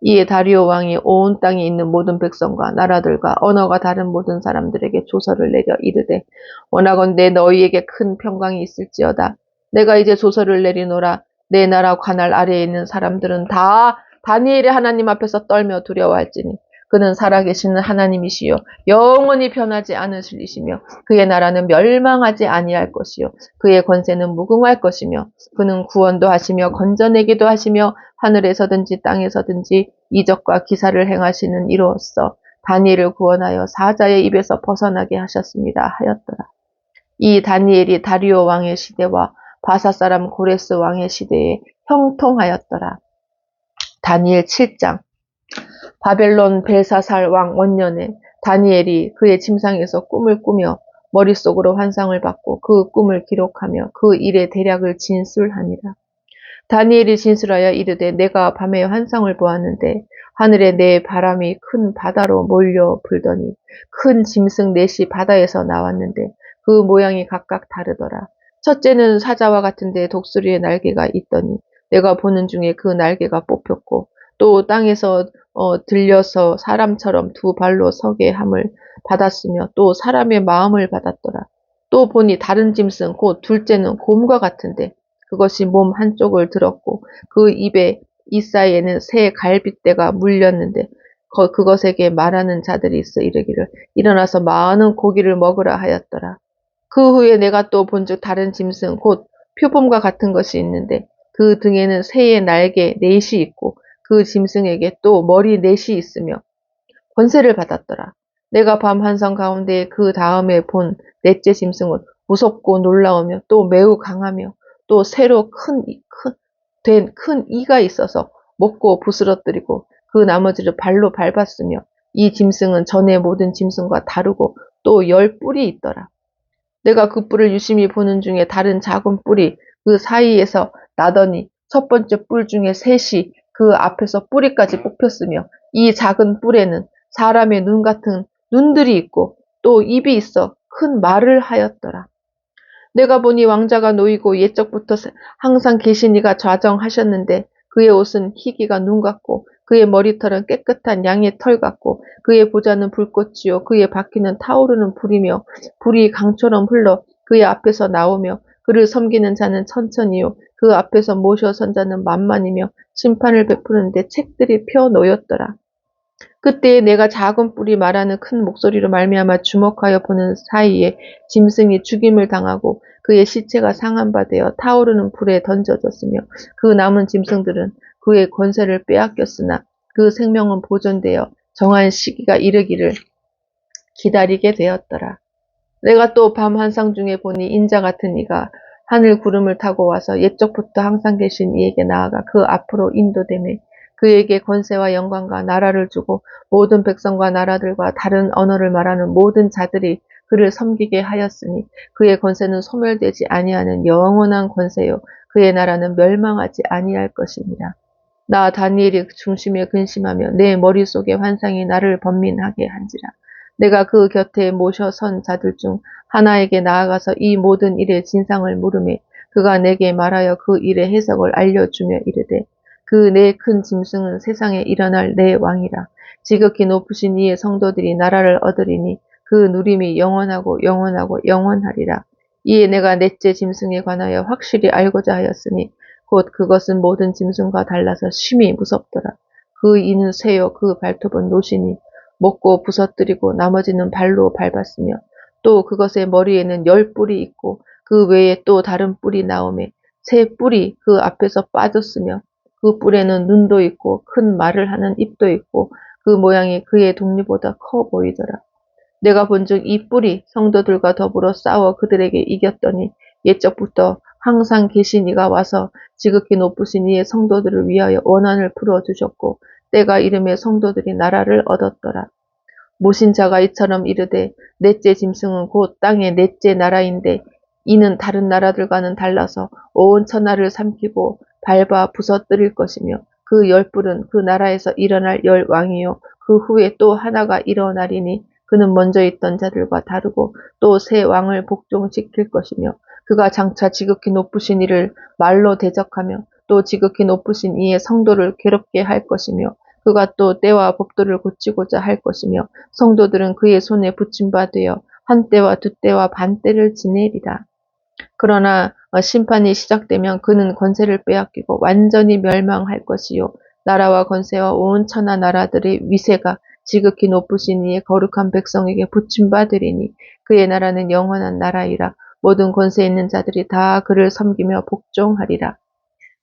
이에 다리오 왕이 온 땅에 있는 모든 백성과 나라들과 언어가 다른 모든 사람들에게 조서를 내려 이르되 원하건대 너희에게 큰 평강이 있을지어다. 내가 이제 조서를 내리노라. 내 나라 관할 아래에 있는 사람들은 다 다니엘의 하나님 앞에서 떨며 두려워할지니 그는 살아계시는 하나님이시요 영원히 변하지 않으실 이시며 그의 나라는 멸망하지 아니할 것이요 그의 권세는 무궁할 것이며 그는 구원도 하시며 건져내기도 하시며 하늘에서든지 땅에서든지 이적과 기사를 행하시는 이로써 다니엘을 구원하여 사자의 입에서 벗어나게 하셨습니다 하였더라. 이 다니엘이 다리오 왕의 시대와 바사 사람 고레스 왕의 시대에 형통하였더라. 다니엘 7장. 바벨론 벨사살 왕 원년에 다니엘이 그의 침상에서 꿈을 꾸며 머릿속으로 환상을 받고 그 꿈을 기록하며 그 일의 대략을 진술하니라. 다니엘이 진술하여 이르되 내가 밤에 환상을 보았는데 하늘에 네 바람이 큰 바다로 몰려 불더니 큰 짐승 넷이 바다에서 나왔는데 그 모양이 각각 다르더라. 첫째는 사자와 같은데 독수리의 날개가 있더니 내가 보는 중에 그 날개가 뽑혔고 또 땅에서 들려서 사람처럼 두 발로 서게 함을 받았으며 또 사람의 마음을 받았더라. 또 보니 다른 짐승 곧 둘째는 곰과 같은데 그것이 몸 한쪽을 들었고 그 입에 이사이에는 새 갈빗대가 물렸는데 그것에게 말하는 자들이 있어 이르기를 일어나서 많은 고기를 먹으라 하였더라. 그 후에 내가 또 본즉 다른 짐승 곧 표범과 같은 것이 있는데 그 등에는 새의 날개 넷이 있고 그 짐승에게 또 머리 넷이 있으며 권세를 받았더라. 내가 밤 환상 가운데 그 다음에 본 넷째 짐승은 무섭고 놀라우며 또 매우 강하며 또 새로 된 큰 이가 있어서 먹고 부스러뜨리고 그 나머지를 발로 밟았으며 이 짐승은 전의 모든 짐승과 다르고 또 10뿔이 있더라. 내가 그 뿔을 유심히 보는 중에 다른 작은 뿔이 그 사이에서 나더니 첫 번째 뿔 중에 셋이 그 앞에서 뿌리까지 뽑혔으며 이 작은 뿔에는 사람의 눈 같은 눈들이 있고 또 입이 있어 큰 말을 하였더라. 내가 보니 왕자가 놓이고 옛적부터 항상 계신 이가 좌정하셨는데 그의 옷은 희기가 눈 같고 그의 머리털은 깨끗한 양의 털 같고 그의 보좌는 불꽃이요 그의 바퀴는 타오르는 불이며 불이 강처럼 흘러 그의 앞에서 나오며 그를 섬기는 자는 천천히요 그 앞에서 모셔 선 자는 만만이며 심판을 베푸는데 책들이 펴 놓였더라. 그때에 내가 작은 뿔이 말하는 큰 목소리로 말미암아 주목하여 보는 사이에 짐승이 죽임을 당하고 그의 시체가 상한 바 되어 타오르는 불에 던져졌으며 그 남은 짐승들은 그의 권세를 빼앗겼으나 그 생명은 보존되어 정한 시기가 이르기를 기다리게 되었더라. 내가 또 밤 환상 중에 보니 인자 같은 이가 하늘 구름을 타고 와서 옛적부터 항상 계신 이에게 나아가 그 앞으로 인도되매 그에게 권세와 영광과 나라를 주고 모든 백성과 나라들과 다른 언어를 말하는 모든 자들이 그를 섬기게 하였으니 그의 권세는 소멸되지 아니하는 영원한 권세요 그의 나라는 멸망하지 아니할 것이니라. 나 다니엘이 중심에 근심하며 내 머릿속에 환상이 나를 번민하게 한지라. 내가 그 곁에 모셔 선 자들 중 하나에게 나아가서 이 모든 일의 진상을 물으매 그가 내게 말하여 그 일의 해석을 알려주며 이르되 그 네 큰 짐승은 세상에 일어날 내 왕이라. 지극히 높으신 이의 성도들이 나라를 얻으리니 그 누림이 영원하고 영원하고 영원하리라. 이에 내가 넷째 짐승에 관하여 확실히 알고자 하였으니 곧 그것은 모든 짐승과 달라서 심히 무섭더라. 그 이는 새요 그 발톱은 노시니 먹고 부서뜨리고 나머지는 발로 밟았으며 또 그것의 머리에는 10뿔이 있고 그 외에 또 다른 뿔이 나오매 새 뿔이 그 앞에서 빠졌으며 그 뿔에는 눈도 있고 큰 말을 하는 입도 있고 그 모양이 그의 독리보다 커 보이더라. 내가 본즉 이 뿔이 성도들과 더불어 싸워 그들에게 이겼더니 옛적부터 항상 계신 이가 와서 지극히 높으신 이의 성도들을 위하여 원한을 풀어주셨고 때가 이름에 성도들이 나라를 얻었더라. 모신 자가 이처럼 이르되 넷째 짐승은 곧 땅의 넷째 나라인데 이는 다른 나라들과는 달라서 온 천하를 삼키고 밟아 부서뜨릴 것이며 그 10뿔은 그 나라에서 일어날 10왕이요 그 후에 또 하나가 일어나리니 그는 먼저 있던 자들과 다르고 또 새 왕을 복종시킬 것이며 그가 장차 지극히 높으신 이를 말로 대적하며 또 지극히 높으신 이의 성도를 괴롭게 할 것이며 그가 또 때와 법도를 고치고자 할 것이며 성도들은 그의 손에 붙임 바 되어 한 때와 두 때와 반 때를 지내리라. 그러나 심판이 시작되면 그는 권세를 빼앗기고 완전히 멸망할 것이요. 나라와 권세와 온 천하 나라들의 위세가 지극히 높으신 이의 거룩한 백성에게 붙임받으리니 그의 나라는 영원한 나라이라. 모든 권세 있는 자들이 다 그를 섬기며 복종하리라.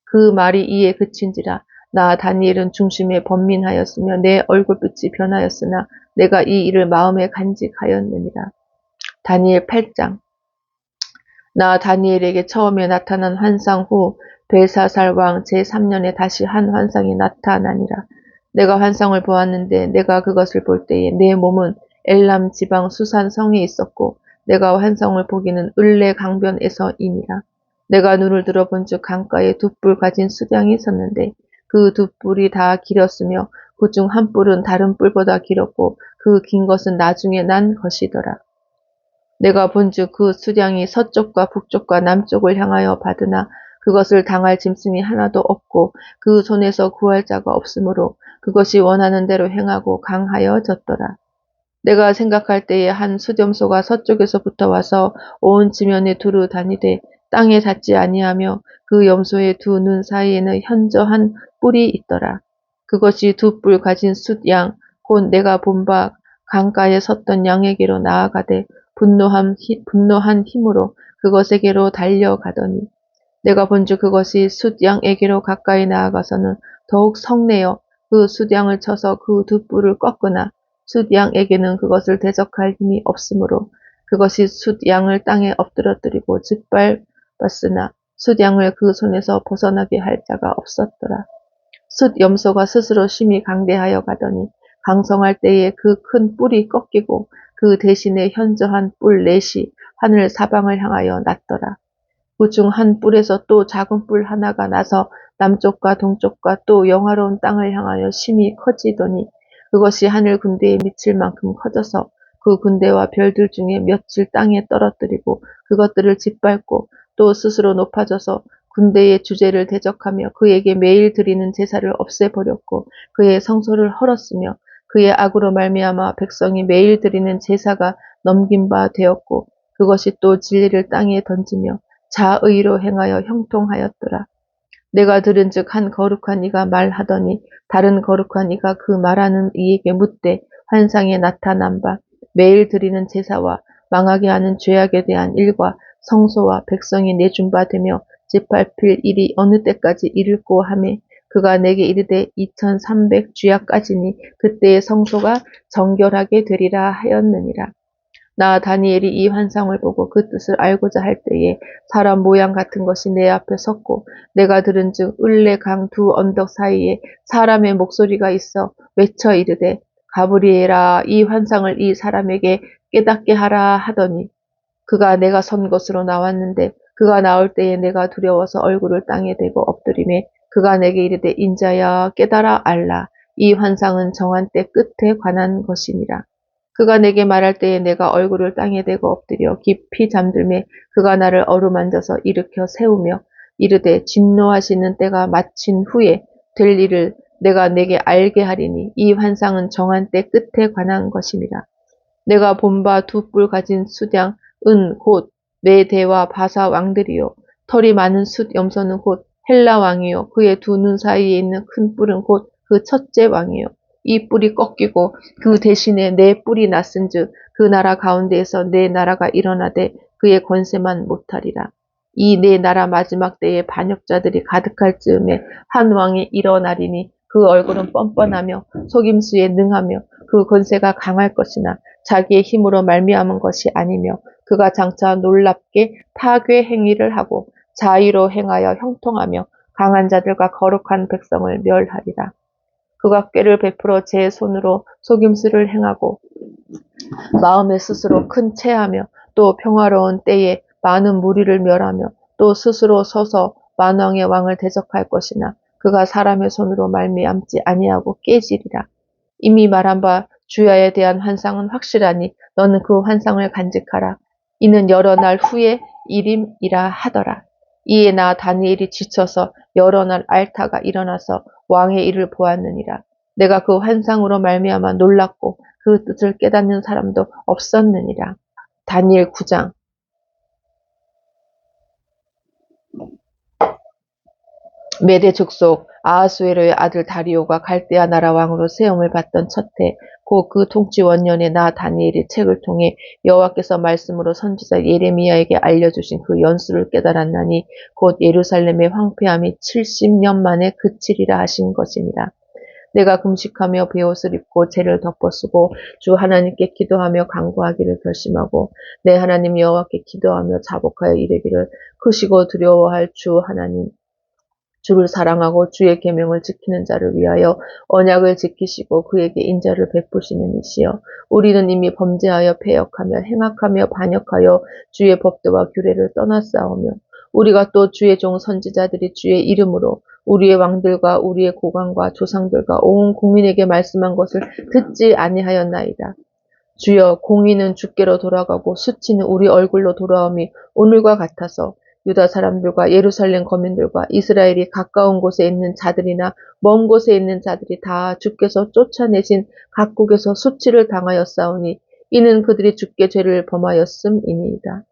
그 말이 이에 그친지라. 나 다니엘은 중심에 번민하였으며 내 얼굴빛이 변하였으나 내가 이 일을 마음에 간직하였느니라. 다니엘 8장. 나 다니엘에게 처음에 나타난 환상 후 벨사살 왕 제3년에 다시 한 환상이 나타나니라. 내가 환상을 보았는데 내가 그것을 볼 때에 내 몸은 엘람 지방 수산 성에 있었고 내가 환상을 보기는 을레 강변에서이니라. 내가 눈을 들어본즉 강가에 두 뿔 가진 수량이 섰는데 그 두 뿔이 다 길었으며 그 중 한 뿔은 다른 뿔보다 길었고 그 긴 것은 나중에 난 것이더라. 내가 본즉 그 수량이 서쪽과 북쪽과 남쪽을 향하여 받으나 그것을 당할 짐승이 하나도 없고 그 손에서 구할 자가 없으므로 그것이 원하는 대로 행하고 강하여졌더라. 내가 생각할 때에 한 수렴소가 서쪽에서부터 와서 온 지면에 두루 다니되 땅에 닿지 아니하며 그 염소의 두 눈 사이에는 현저한 뿔이 있더라. 그것이 두 뿔 가진 숫양 곧 내가 본 바 강가에 섰던 양에게로 나아가되 분노한 힘으로 그것에게로 달려가더니 내가 본즉 그것이 숫양에게로 가까이 나아가서는 더욱 성내어 그 숫양을 쳐서 그 두 뿔을 꺾으나 숫양에게는 그것을 대적할 힘이 없으므로 그것이 숫양을 땅에 엎드러뜨리고 짓밟았으나 숫양을 그 손에서 벗어나게 할 자가 없었더라. 숫염소가 스스로 심히 강대하여 가더니 강성할 때에 그 큰 뿔이 꺾이고 그 대신에 현저한 뿔 넷이 하늘 사방을 향하여 났더라. 그 중 한 뿔에서 또 작은 뿔 하나가 나서 남쪽과 동쪽과 또 영화로운 땅을 향하여 심히 커지더니 그것이 하늘 군대에 미칠 만큼 커져서 그 군대와 별들 중에 며칠 땅에 떨어뜨리고 그것들을 짓밟고 또 스스로 높아져서 군대의 주제를 대적하며 그에게 매일 드리는 제사를 없애버렸고 그의 성소를 헐었으며 그의 악으로 말미암아 백성이 매일 드리는 제사가 넘긴 바 되었고 그것이 또 진리를 땅에 던지며 자의로 행하여 형통하였더라. 내가 들은즉 한 거룩한 이가 말하더니 다른 거룩한 이가 그 말하는 이에게 묻되 환상에 나타난 바 매일 드리는 제사와 망하게 하는 죄악에 대한 일과 성소와 백성이 내준 바 되며 짓밟힐 일이 어느 때까지 이를꼬 하매 그가 내게 이르되 2300 주야까지니 그때의 성소가 정결하게 되리라 하였느니라. 나 다니엘이 이 환상을 보고 그 뜻을 알고자 할 때에 사람 모양 같은 것이 내 앞에 섰고 내가 들은즉 을레 강 두 언덕 사이에 사람의 목소리가 있어 외쳐 이르되 가브리엘아 이 환상을 이 사람에게 깨닫게 하라 하더니 그가 내가 선 곳으로 나왔는데 그가 나올 때에 내가 두려워서 얼굴을 땅에 대고 엎드리매 그가 내게 이르되 인자야 깨달아 알라 이 환상은 정한 때 끝에 관한 것이니라. 그가 내게 말할 때에 내가 얼굴을 땅에 대고 엎드려 깊이 잠들매 그가 나를 어루만져서 일으켜 세우며 이르되 진노하시는 때가 마친 후에 될 일을 내가 내게 알게 하리니 이 환상은 정한 때 끝에 관한 것이니라. 내가 본 바 두 뿔 가진 숫양 은 곧 메대와 바사 왕들이요 털이 많은 숫 염소는 곧 헬라 왕이요 그의 두 눈 사이에 있는 큰 뿔은 곧 그 첫째 왕이요 이 뿔이 꺾이고 그 대신에 네 뿔이 났은즉 그 나라 가운데에서 네 나라가 일어나되 그의 권세만 못하리라. 이 네 나라 마지막 때에 반역자들이 가득할 즈음에 한 왕이 일어나리니 그 얼굴은 뻔뻔하며 속임수에 능하며 그 권세가 강할 것이나 자기의 힘으로 말미암은 것이 아니며 그가 장차 놀랍게 파괴 행위를 하고 자의로 행하여 형통하며 강한 자들과 거룩한 백성을 멸하리라. 그가 꾀를 베풀어 제 손으로 속임수를 행하고 마음에 스스로 큰 체하며 또 평화로운 때에 많은 무리를 멸하며 또 스스로 서서 만왕의 왕을 대적할 것이나 그가 사람의 손으로 말미암지 아니하고 깨지리라. 이미 말한 바 주야에 대한 환상은 확실하니 너는 그 환상을 간직하라. 이는 여러 날 후의 일임이라 하더라. 이에 나 다니엘이 지쳐서 여러 날 앓다가 일어나서 왕의 일을 보았느니라. 내가 그 환상으로 말미암아 놀랐고 그 뜻을 깨닫는 사람도 없었느니라. 다니엘 9장. 메대 족속 아하수에로의 아들 다리오가 갈대아 나라 왕으로 세움을 받던 첫해 곧 그 통치 원년에 나 다니엘이 책을 통해 여호와께서 말씀으로 선지자 예레미야에게 알려주신 그 연수를 깨달았나니 곧 예루살렘의 황폐함이 70년 만에 그치리라 하신 것이니라. 내가 금식하며 베옷을 입고 죄를 덮어쓰고 주 하나님께 기도하며 간구하기를 결심하고 내 하나님 여호와께 기도하며 자복하여 이르기를 크시고 두려워할 주 하나님 주를 사랑하고 주의 계명을 지키는 자를 위하여 언약을 지키시고 그에게 인자를 베푸시는 이시여 우리는 이미 범죄하여 패역하며 행악하며 반역하여 주의 법도와 규례를 떠났사오며 우리가 또 주의 종 선지자들이 주의 이름으로 우리의 왕들과 우리의 고관과 조상들과 온 국민에게 말씀한 것을 듣지 아니하였나이다. 주여 공의는 주께로 돌아가고 수치는 우리 얼굴로 돌아옴이 오늘과 같아서 유다 사람들과 예루살렘 거민들과 이스라엘이 가까운 곳에 있는 자들이나 먼 곳에 있는 자들이 다 주께서 쫓아내신 각국에서 수치를 당하였사오니 이는 그들이 주께 죄를 범하였음이니이다.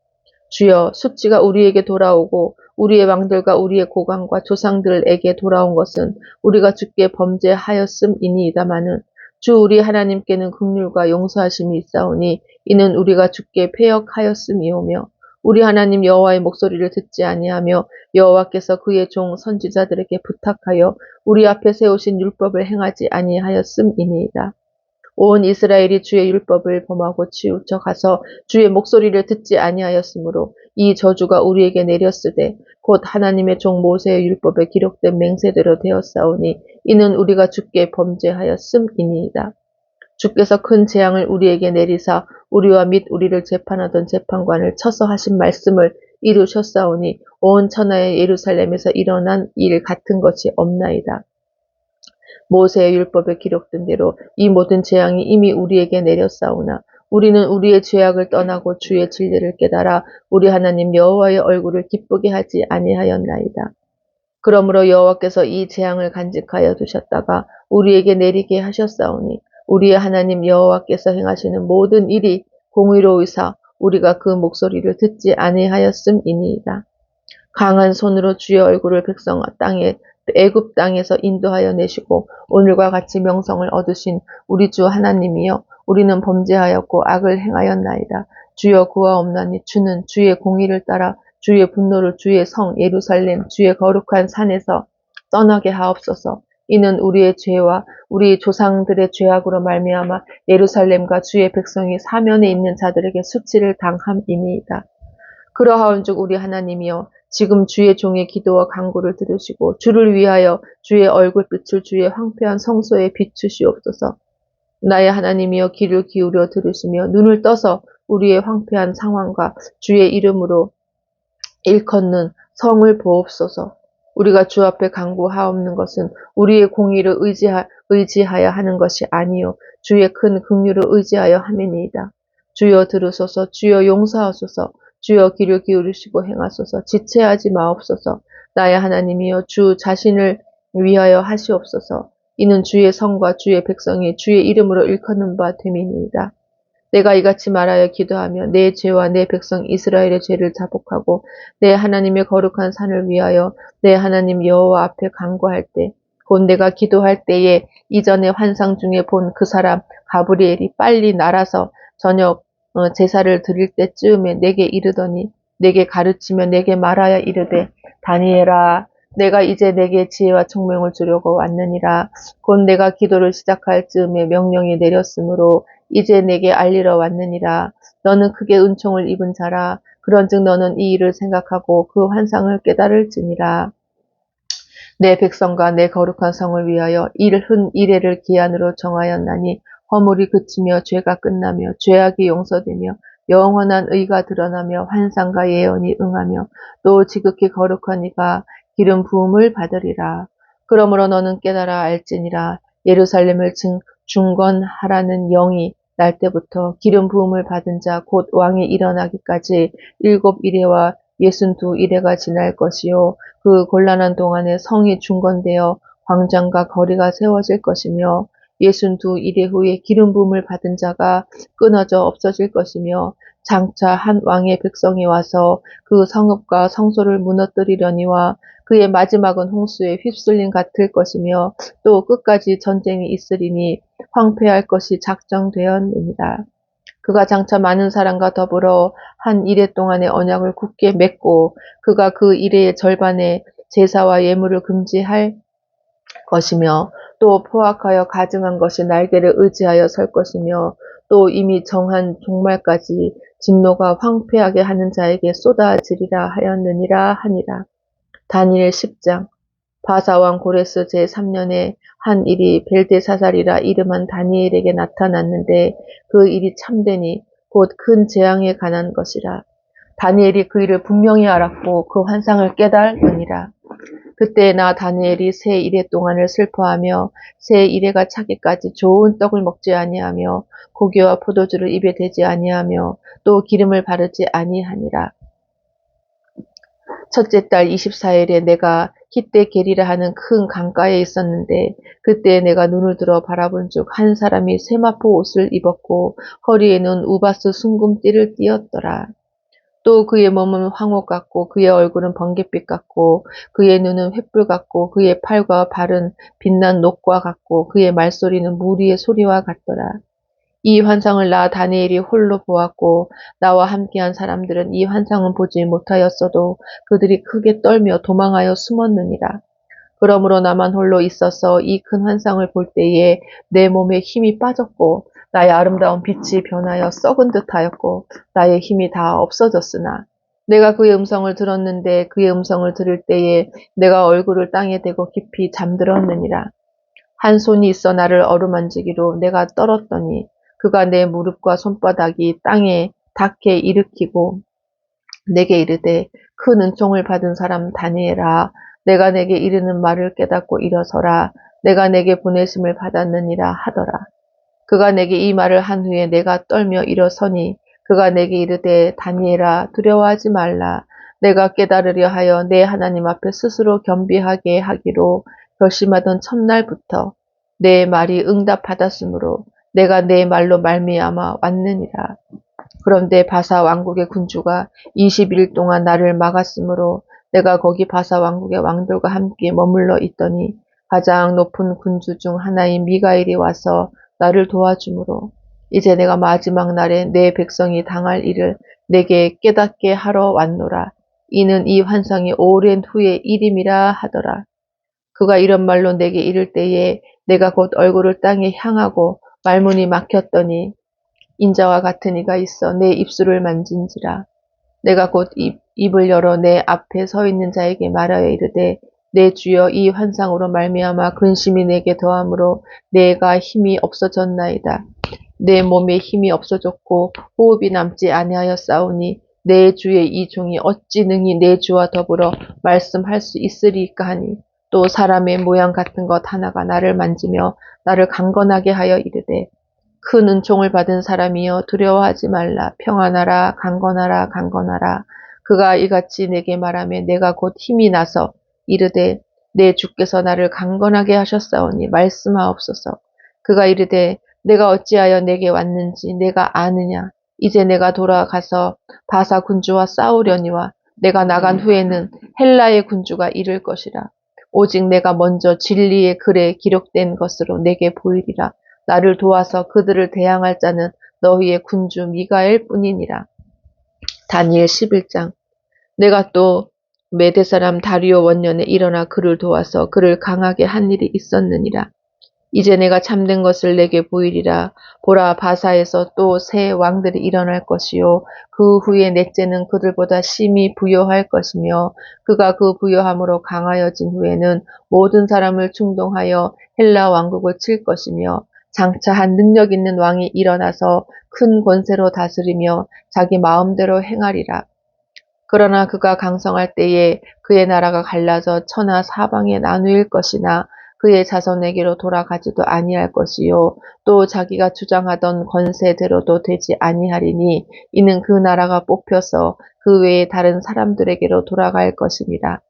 주여 수치가 우리에게 돌아오고 우리의 왕들과 우리의 고관과 조상들에게 돌아온 것은 우리가 주께 범죄하였음이니이다마는 주 우리 하나님께는 긍휼과 용서하심이 있사오니 이는 우리가 주께 패역하였음이오며 우리 하나님 여호와의 목소리를 듣지 아니하며 여호와께서 그의 종 선지자들에게 부탁하여 우리 앞에 세우신 율법을 행하지 아니하였음이니이다. 온 이스라엘이 주의 율법을 범하고 치우쳐 가서 주의 목소리를 듣지 아니하였으므로 이 저주가 우리에게 내렸으되 곧 하나님의 종 모세의 율법에 기록된 맹세대로 되었사오니 이는 우리가 주께 범죄하였음이니이다. 주께서 큰 재앙을 우리에게 내리사 우리와 및 우리를 재판하던 재판관을 쳐서 하신 말씀을 이루셨사오니 온 천하의 예루살렘에서 일어난 일 같은 것이 없나이다. 모세의 율법에 기록된 대로 이 모든 재앙이 이미 우리에게 내렸사오나 우리는 우리의 죄악을 떠나고 주의 진리를 깨달아 우리 하나님 여호와의 얼굴을 기쁘게 하지 아니하였나이다. 그러므로 여호와께서 이 재앙을 간직하여 두셨다가 우리에게 내리게 하셨사오니 우리의 하나님 여호와께서 행하시는 모든 일이 공의로우사 우리가 그 목소리를 듣지 아니하였음이니이다. 강한 손으로 주의 얼굴을 백성 땅에 애굽 땅에서 인도하여 내시고 오늘과 같이 명성을 얻으신 우리 주 하나님이여 우리는 범죄하였고 악을 행하였나이다. 주여 구하옵나니 주는 주의 공의를 따라 주의 분노를 주의 성 예루살렘 주의 거룩한 산에서 떠나게 하옵소서. 이는 우리의 죄와 우리 조상들의 죄악으로 말미암아 예루살렘과 주의 백성이 사면에 있는 자들에게 수치를 당함이니이다. 그러하온즉 우리 하나님이여 지금 주의 종의 기도와 간구를 들으시고 주를 위하여 주의 얼굴빛을 주의 황폐한 성소에 비추시옵소서. 나의 하나님이여 귀를 기울여 들으시며 눈을 떠서 우리의 황폐한 상황과 주의 이름으로 일컫는 성을 보옵소서. 우리가 주 앞에 간구하옵는 것은 우리의 공의를 의지하여 하는 것이 아니요 주의 큰 긍휼을 의지하여 함이니이다. 주여 들으소서. 주여 용서하소서. 주여 귀를 기울이시고 행하소서. 지체하지 마옵소서. 나의 하나님이여 주 자신을 위하여 하시옵소서. 이는 주의 성과 주의 백성이 주의 이름으로 일컫는 바 됨이니이다. 내가 이같이 말하여 기도하며 내 죄와 내 백성 이스라엘의 죄를 자복하고 내 하나님의 거룩한 산을 위하여 내 하나님 여호와 앞에 간구할 때 곧 내가 기도할 때에 이전에 환상 중에 본 그 사람 가브리엘이 빨리 날아서 저녁 제사를 드릴 때쯤에 내게 이르더니 내게 가르치며 내게 말하여 이르되 다니엘아 내가 이제 내게 지혜와 총명을 주려고 왔느니라. 곧 내가 기도를 시작할 즈음에 명령이 내렸으므로 이제 내게 알리러 왔느니라. 너는 크게 은총을 입은 자라. 그런즉 너는 이 일을 생각하고 그 환상을 깨달을지니라. 내 백성과 내 거룩한 성을 위하여 일흔 이레를 기한으로 정하였나니 허물이 그치며 죄가 끝나며 죄악이 용서되며 영원한 의가 드러나며 환상과 예언이 응하며 또 지극히 거룩한 이가 기름 부음을 받으리라. 그러므로 너는 깨달아 알지니라. 예루살렘을 중건하라는 영이 날 때부터 기름 부음을 받은 자 곧 왕이 일어나기까지 7이레와 62이레가 지날 것이요 그 곤란한 동안에 성이 중건되어 광장과 거리가 세워질 것이며 62이레 후에 기름 부음을 받은 자가 끊어져 없어질 것이며 장차 한 왕의 백성이 와서 그 성읍과 성소를 무너뜨리려니와 그의 마지막은 홍수에 휩쓸림 같을 것이며 또 끝까지 전쟁이 있으리니 황폐할 것이 작정되었느니라. 그가 장차 많은 사람과 더불어 한 이레 동안의 언약을 굳게 맺고 그가 그 이레의 절반의 제사와 예물을 금지할 것이며 또 포악하여 가증한 것이 날개를 의지하여 설 것이며 또 이미 정한 종말까지 진노가 황폐하게 하는 자에게 쏟아지리라 하였느니라 하니라. 다니엘 10장. 바사왕 고레스 제3년에 한 일이 벨데사살이라 이름한 다니엘에게 나타났는데 그 일이 참되니 곧 큰 재앙에 관한 것이라. 다니엘이 그 일을 분명히 알았고 그 환상을 깨달으니라. 그때 나 다니엘이 새 이레 동안을 슬퍼하며 새 이레가 차기까지 좋은 떡을 먹지 아니하며 고기와 포도주를 입에 대지 아니하며 또 기름을 바르지 아니하니라. 첫째 달 24일에 내가 히때 게리라 하는 큰 강가에 있었는데 그때 내가 눈을 들어 바라본 즉 한 사람이 세마포 옷을 입었고 허리에는 우바스 순금띠를 띠었더라. 또 그의 몸은 황옥 같고 그의 얼굴은 번갯빛 같고 그의 눈은 횃불 같고 그의 팔과 발은 빛난 녹과 같고 그의 말소리는 무리의 소리와 같더라. 이 환상을 나 다니엘이 홀로 보았고 나와 함께한 사람들은 이 환상은 보지 못하였어도 그들이 크게 떨며 도망하여 숨었느니라. 그러므로 나만 홀로 있어서 이 큰 환상을 볼 때에 내 몸에 힘이 빠졌고 나의 아름다운 빛이 변하여 썩은 듯하였고 나의 힘이 다 없어졌으나 내가 그의 음성을 들었는데 그의 음성을 들을 때에 내가 얼굴을 땅에 대고 깊이 잠들었느니라. 한 손이 있어 나를 어루만지기로 내가 떨었더니 그가 내 무릎과 손바닥이 땅에 닿게 일으키고 내게 이르되 큰 은총을 받은 사람 다니엘아 내가 내게 이르는 말을 깨닫고 일어서라 내가 내게 보내심을 받았느니라 하더라. 그가 내게 이 말을 한 후에 내가 떨며 일어서니 그가 내게 이르되 다니엘아 두려워하지 말라 내가 깨달으려 하여 내 하나님 앞에 스스로 겸비하게 하기로 결심하던 첫날부터 내 말이 응답받았으므로 내가 내 말로 말미암아 왔느니라. 그런데 바사 왕국의 군주가 20일 동안 나를 막았으므로 내가 거기 바사 왕국의 왕들과 함께 머물러 있더니 가장 높은 군주 중 하나인 미가엘이 와서 나를 도와주므로 이제 내가 마지막 날에 내 백성이 당할 일을 내게 깨닫게 하러 왔노라. 이는 이 환상이 오랜 후의 일임이라 하더라. 그가 이런 말로 내게 이를 때에 내가 곧 얼굴을 땅에 향하고 말문이 막혔더니 인자와 같은 이가 있어 내 입술을 만진지라. 내가 곧 입을 열어 내 앞에 서 있는 자에게 말하여 이르되 내 주여 이 환상으로 말미암아 근심이 내게 더함으로 내가 힘이 없어졌나이다. 내 몸에 힘이 없어졌고 호흡이 남지 아니하였사오니 내 주의 이 종이 어찌 능히 내 주와 더불어 말씀할 수 있으리까 하니 또 사람의 모양 같은 것 하나가 나를 만지며 나를 강건하게 하여 이르되 큰 은총을 받은 사람이여 두려워하지 말라 평안하라 강건하라 강건하라. 그가 이같이 내게 말하며 내가 곧 힘이 나서 이르되 내 주께서 나를 강건하게 하셨사오니 말씀하옵소서. 그가 이르되 내가 어찌하여 내게 왔는지 내가 아느냐. 이제 내가 돌아가서 바사 군주와 싸우려니와 내가 나간 후에는 헬라의 군주가 이를 것이라. 오직 내가 먼저 진리의 글에 기록된 것으로 내게 보이리라. 나를 도와서 그들을 대항할 자는 너희의 군주 미가엘 뿐이니라. 다니엘 11장. 내가 또 메대 사람 다리오 원년에 일어나 그를 도와서 그를 강하게 한 일이 있었느니라. 이제 내가 참된 것을 내게 보이리라. 보라 바사에서 또 새 왕들이 일어날 것이요 그 후에 넷째는 그들보다 심히 부요할 것이며 그가 그 부요함으로 강하여진 후에는 모든 사람을 충동하여 헬라 왕국을 칠 것이며 장차 한 능력 있는 왕이 일어나서 큰 권세로 다스리며 자기 마음대로 행하리라. 그러나 그가 강성할 때에 그의 나라가 갈라져 천하 사방에 나누일 것이나 그의 자손에게로 돌아가지도 아니할 것이요 또 자기가 주장하던 권세대로도 되지 아니하리니 이는 그 나라가 뽑혀서 그 외에 다른 사람들에게로 돌아갈 것이니라.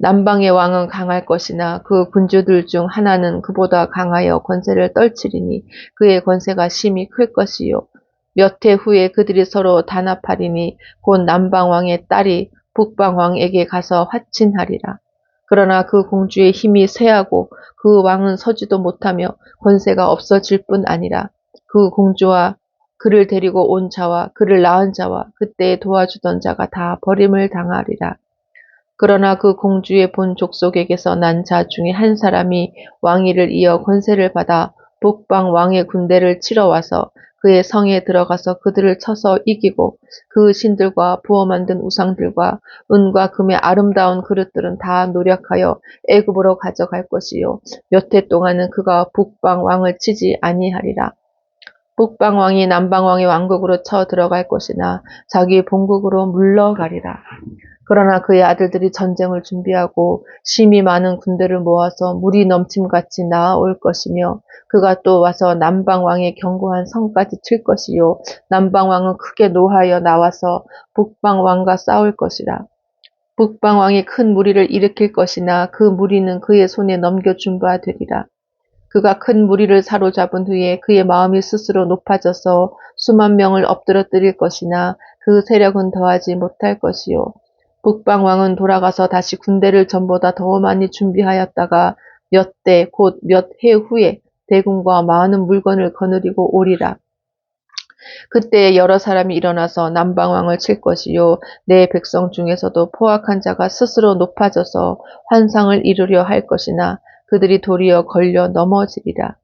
남방의 왕은 강할 것이나 그 군주들 중 하나는 그보다 강하여 권세를 떨치리니 그의 권세가 심히 클 것이요 몇 해 후에 그들이 서로 단합하리니 곧 남방왕의 딸이 북방왕에게 가서 화친하리라. 그러나 그 공주의 힘이 쇠하고 그 왕은 서지도 못하며 권세가 없어질 뿐 아니라 그 공주와 그를 데리고 온 자와 그를 낳은 자와 그때 도와주던 자가 다 버림을 당하리라. 그러나 그 공주의 본 족속에게서 난 자 중에 한 사람이 왕위를 이어 권세를 받아 북방 왕의 군대를 치러 와서 그의 성에 들어가서 그들을 쳐서 이기고 그 신들과 부어 만든 우상들과 은과 금의 아름다운 그릇들은 다 노력하여 애굽으로 가져갈 것이요 몇 해 동안은 그가 북방 왕을 치지 아니하리라. 북방 왕이 남방 왕의 왕국으로 쳐 들어갈 것이나 자기 본국으로 물러가리라. 그러나 그의 아들들이 전쟁을 준비하고 심이 많은 군대를 모아서 물이 넘침같이 나아올 것이며 그가 또 와서 남방 왕의 견고한 성까지 칠 것이요 남방 왕은 크게 노하여 나와서 북방 왕과 싸울 것이라. 북방 왕이 큰 무리를 일으킬 것이나 그 무리는 그의 손에 넘겨준 바 되리라. 그가 큰 무리를 사로잡은 후에 그의 마음이 스스로 높아져서 수만 명을 엎드러뜨릴 것이나 그 세력은 더하지 못할 것이요. 북방 왕은 돌아가서 다시 군대를 전보다 더 많이 준비하였다가 몇 대 곧 몇 해 후에 대군과 많은 물건을 거느리고 오리라. 그때 여러 사람이 일어나서 남방 왕을 칠 것이요 내 백성 중에서도 포악한 자가 스스로 높아져서 환상을 이루려 할 것이나 그들이 도리어 걸려 넘어지리라.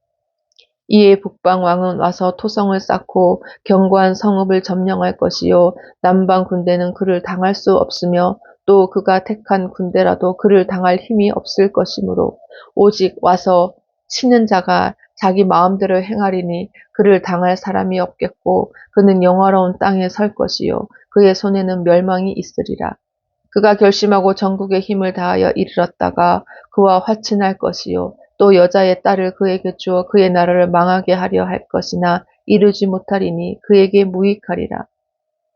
이에 북방 왕은 와서 토성을 쌓고 견고한 성읍을 점령할 것이요 남방 군대는 그를 당할 수 없으며 또 그가 택한 군대라도 그를 당할 힘이 없을 것이므로 오직 와서 치는 자가 자기 마음대로 행하리니 그를 당할 사람이 없겠고 그는 영화로운 땅에 설 것이요 그의 손에는 멸망이 있으리라. 그가 결심하고 전국의 힘을 다하여 이르렀다가 그와 화친할 것이요 또 여자의 딸을 그에게 주어 그의 나라를 망하게 하려 할 것이나 이루지 못하리니 그에게 무익하리라.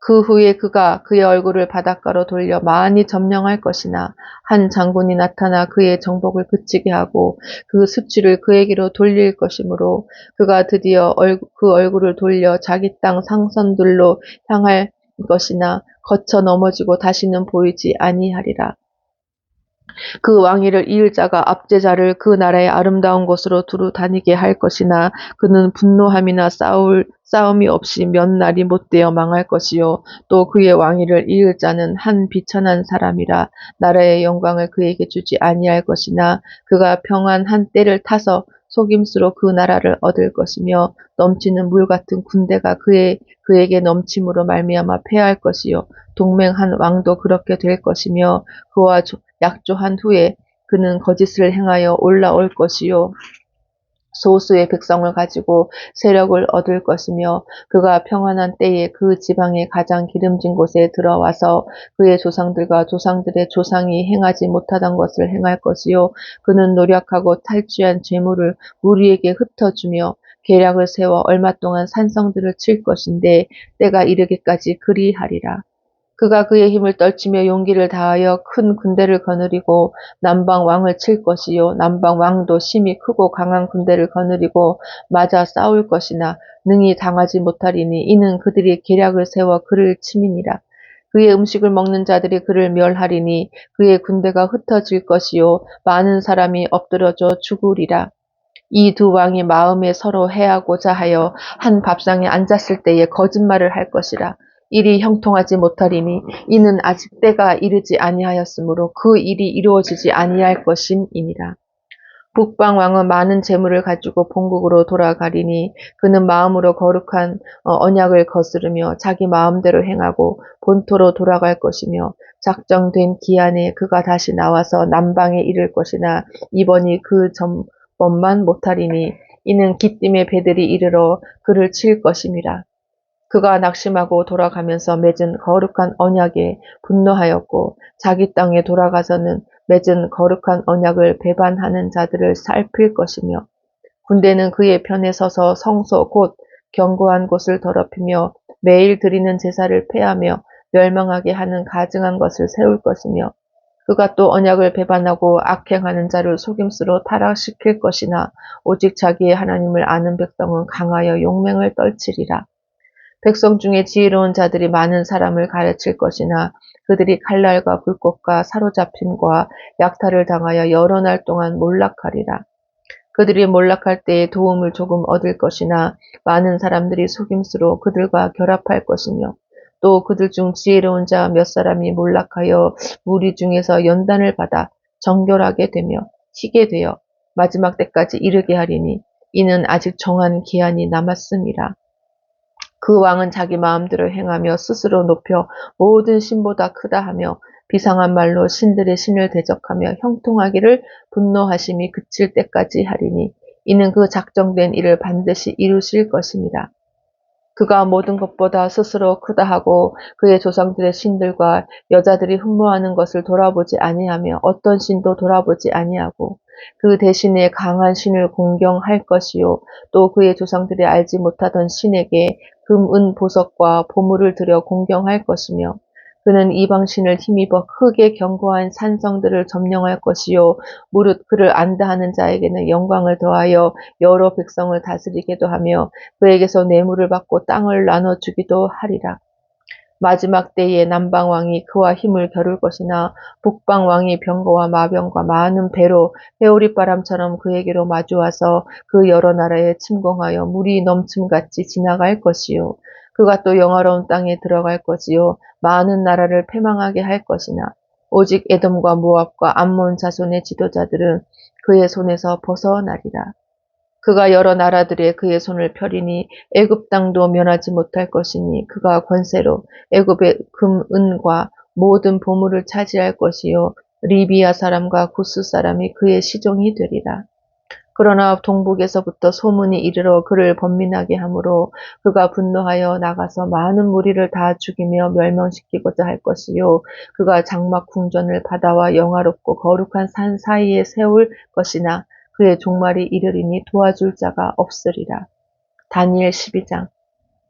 그 후에 그가 그의 얼굴을 바닷가로 돌려 많이 점령할 것이나 한 장군이 나타나 그의 정복을 그치게 하고 그 수치를 그에게로 돌릴 것이므로 그가 드디어 그 얼굴을 돌려 자기 땅 상선들로 향할 것이나 거쳐 넘어지고 다시는 보이지 아니하리라. 그 왕위를 이을 자가 압제자를 그 나라의 아름다운 곳으로 두루 다니게 할 것이나 그는 분노함이나 싸움이 없이 몇 날이 못되어 망할 것이요 또 그의 왕위를 이을 자는 한 비천한 사람이라 나라의 영광을 그에게 주지 아니할 것이나 그가 평안 한 때를 타서 속임수로 그 나라를 얻을 것이며 넘치는 물 같은 군대가 그에게 넘침으로 말미암아 패할 것이요 동맹한 왕도 그렇게 될 것이며 그와 약조한 후에 그는 거짓을 행하여 올라올 것이요 소수의 백성을 가지고 세력을 얻을 것이며 그가 평안한 때에 그 지방의 가장 기름진 곳에 들어와서 그의 조상들과 조상들의 조상이 행하지 못하던 것을 행할 것이요 그는 노력하고 탈취한 재물을 무리에게 흩어주며 계략을 세워 얼마 동안 산성들을 칠 것인데 때가 이르기까지 그리하리라. 그가 그의 힘을 떨치며 용기를 다하여 큰 군대를 거느리고 남방 왕을 칠 것이요 남방 왕도 심히 크고 강한 군대를 거느리고 맞아 싸울 것이나 능히 당하지 못하리니 이는 그들이 계략을 세워 그를 침이니라. 그의 음식을 먹는 자들이 그를 멸하리니 그의 군대가 흩어질 것이요 많은 사람이 엎드러져 죽으리라. 이 두 왕이 마음에 서로 해하고자 하여 한 밥상에 앉았을 때에 거짓말을 할 것이라. 일이 형통하지 못하리니 이는 아직 때가 이르지 아니하였으므로 그 일이 이루어지지 아니할 것임이니라. 북방 왕은 많은 재물을 가지고 본국으로 돌아가리니 그는 마음으로 거룩한 언약을 거스르며 자기 마음대로 행하고 본토로 돌아갈 것이며 작정된 기한에 그가 다시 나와서 남방에 이를 것이나 이번이 그 전번만 못하리니 이는 기띔의 배들이 이르러 그를 칠 것임이라. 그가 낙심하고 돌아가면서 맺은 거룩한 언약에 분노하였고 자기 땅에 돌아가서는 맺은 거룩한 언약을 배반하는 자들을 살필 것이며 군대는 그의 편에 서서 성소 곧 견고한 곳을 더럽히며 매일 드리는 제사를 폐하며 멸망하게 하는 가증한 것을 세울 것이며 그가 또 언약을 배반하고 악행하는 자를 속임수로 타락시킬 것이나 오직 자기의 하나님을 아는 백성은 강하여 용맹을 떨치리라. 백성 중에 지혜로운 자들이 많은 사람을 가르칠 것이나 그들이 칼날과 불꽃과 사로잡힘과 약탈을 당하여 여러 날 동안 몰락하리라. 그들이 몰락할 때에 도움을 조금 얻을 것이나 많은 사람들이 속임수로 그들과 결합할 것이며 또 그들 중 지혜로운 자 몇 사람이 몰락하여 무리 중에서 연단을 받아 정결하게 되며 희게 되어 마지막 때까지 이르게 하리니 이는 아직 정한 기한이 남았음이라. 그 왕은 자기 마음대로 행하며 스스로 높여 모든 신보다 크다 하며 비상한 말로 신들의 신을 대적하며 형통하기를 분노하심이 그칠 때까지 하리니 이는 그 작정된 일을 반드시 이루실 것입니다. 그가 모든 것보다 스스로 크다 하고 그의 조상들의 신들과 여자들이 흠모하는 것을 돌아보지 아니하며 어떤 신도 돌아보지 아니하고 그 대신에 강한 신을 공경할 것이요 또 그의 조상들이 알지 못하던 신에게 금, 은, 보석과 보물을 들여 공경할 것이며 그는 이방신을 힘입어 크게 견고한 산성들을 점령할 것이요 무릇 그를 안다 하는 자에게는 영광을 더하여 여러 백성을 다스리게도 하며 그에게서 뇌물을 받고 땅을 나눠주기도 하리라. 마지막 때에 남방왕이 그와 힘을 겨룰 것이나 북방왕이 병거와 마병과 많은 배로 회오리바람처럼 그에게로 마주와서 그 여러 나라에 침공하여 물이 넘침같이 지나갈 것이요. 그가 또 영화로운 땅에 들어갈 것이요. 많은 나라를 패망하게 할 것이나 오직 에돔과 모압과 암몬 자손의 지도자들은 그의 손에서 벗어나리라. 그가 여러 나라들의 그의 손을 펴리니 애굽 땅도 면하지 못할 것이니 그가 권세로 애굽의 금, 은과 모든 보물을 차지할 것이요 리비아 사람과 구스 사람이 그의 시종이 되리라. 그러나 동북에서부터 소문이 이르러 그를 번민하게 하므로 그가 분노하여 나가서 많은 무리를 다 죽이며 멸망시키고자 할 것이요 그가 장막 궁전을 바다와 영화롭고 거룩한 산 사이에 세울 것이나 그의 종말이 이르리니 도와줄 자가 없으리라. 다니엘 12장.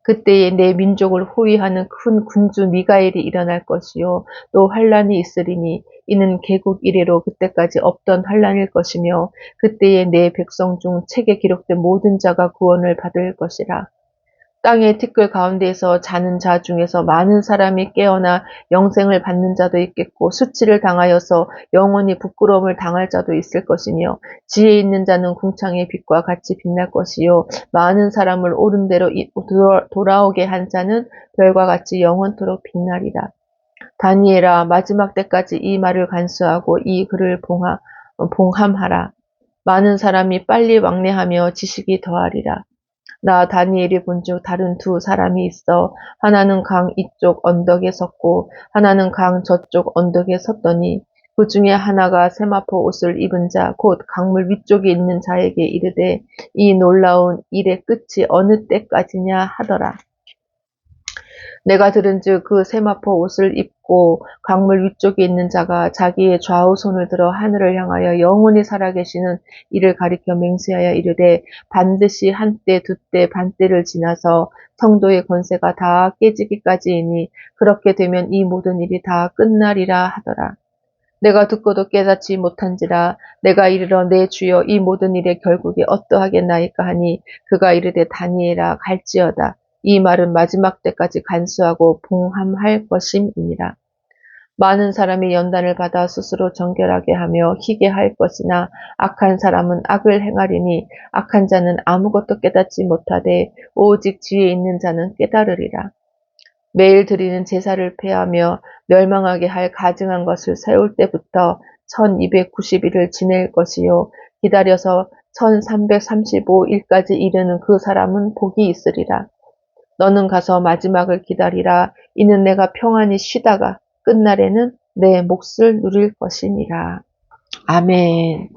그때에 내 민족을 호위하는 큰 군주 미가엘이 일어날 것이요 또 환란이 있으리니 이는 개국 이래로 그때까지 없던 환란일 것이며 그때에 내 백성 중 책에 기록된 모든 자가 구원을 받을 것이라. 땅의 티끌 가운데에서 자는 자 중에서 많은 사람이 깨어나 영생을 받는 자도 있겠고 수치를 당하여서 영원히 부끄러움을 당할 자도 있을 것이며 지혜 있는 자는 궁창의 빛과 같이 빛날 것이요 많은 사람을 옳은 대로 돌아오게 한 자는 별과 같이 영원토록 빛나리라. 다니엘아 마지막 때까지 이 말을 간수하고 이 글을 봉함하라. 많은 사람이 빨리 왕래하며 지식이 더하리라. 나 다니엘이 본즉 다른 두 사람이 있어 하나는 강 이쪽 언덕에 섰고 하나는 강 저쪽 언덕에 섰더니 그 중에 하나가 세마포 옷을 입은 자 곧 강물 위쪽에 있는 자에게 이르되 이 놀라운 일의 끝이 어느 때까지냐 하더라. 내가 들은즉 그 세마포 옷을 입고 강물 위쪽에 있는 자가 자기의 좌우 손을 들어 하늘을 향하여 영원히 살아계시는 이를 가리켜 맹세하여 이르되 반드시 한때 두때 반때를 지나서 성도의 권세가 다 깨지기까지이니 그렇게 되면 이 모든 일이 다 끝나리라 하더라. 내가 듣고도 깨닫지 못한지라 내가 이르러 내 주여 이 모든 일의 결국이 어떠하겠나이까 하니 그가 이르되 다니엘아 갈지어다. 이 말은 마지막 때까지 간수하고 봉함할 것임이니라. 많은 사람이 연단을 받아 스스로 정결하게 하며 희게 할 것이나 악한 사람은 악을 행하리니 악한 자는 아무것도 깨닫지 못하되 오직 지혜 있는 자는 깨달으리라. 매일 드리는 제사를 폐하며 멸망하게 할 가증한 것을 세울 때부터 1290일을 지낼 것이요 기다려서 1335일까지 이르는 그 사람은 복이 있으리라. 너는 가서 마지막을 기다리라. 이는 내가 평안히 쉬다가 끝날에는 내 몫을 누릴 것이니라. 아멘.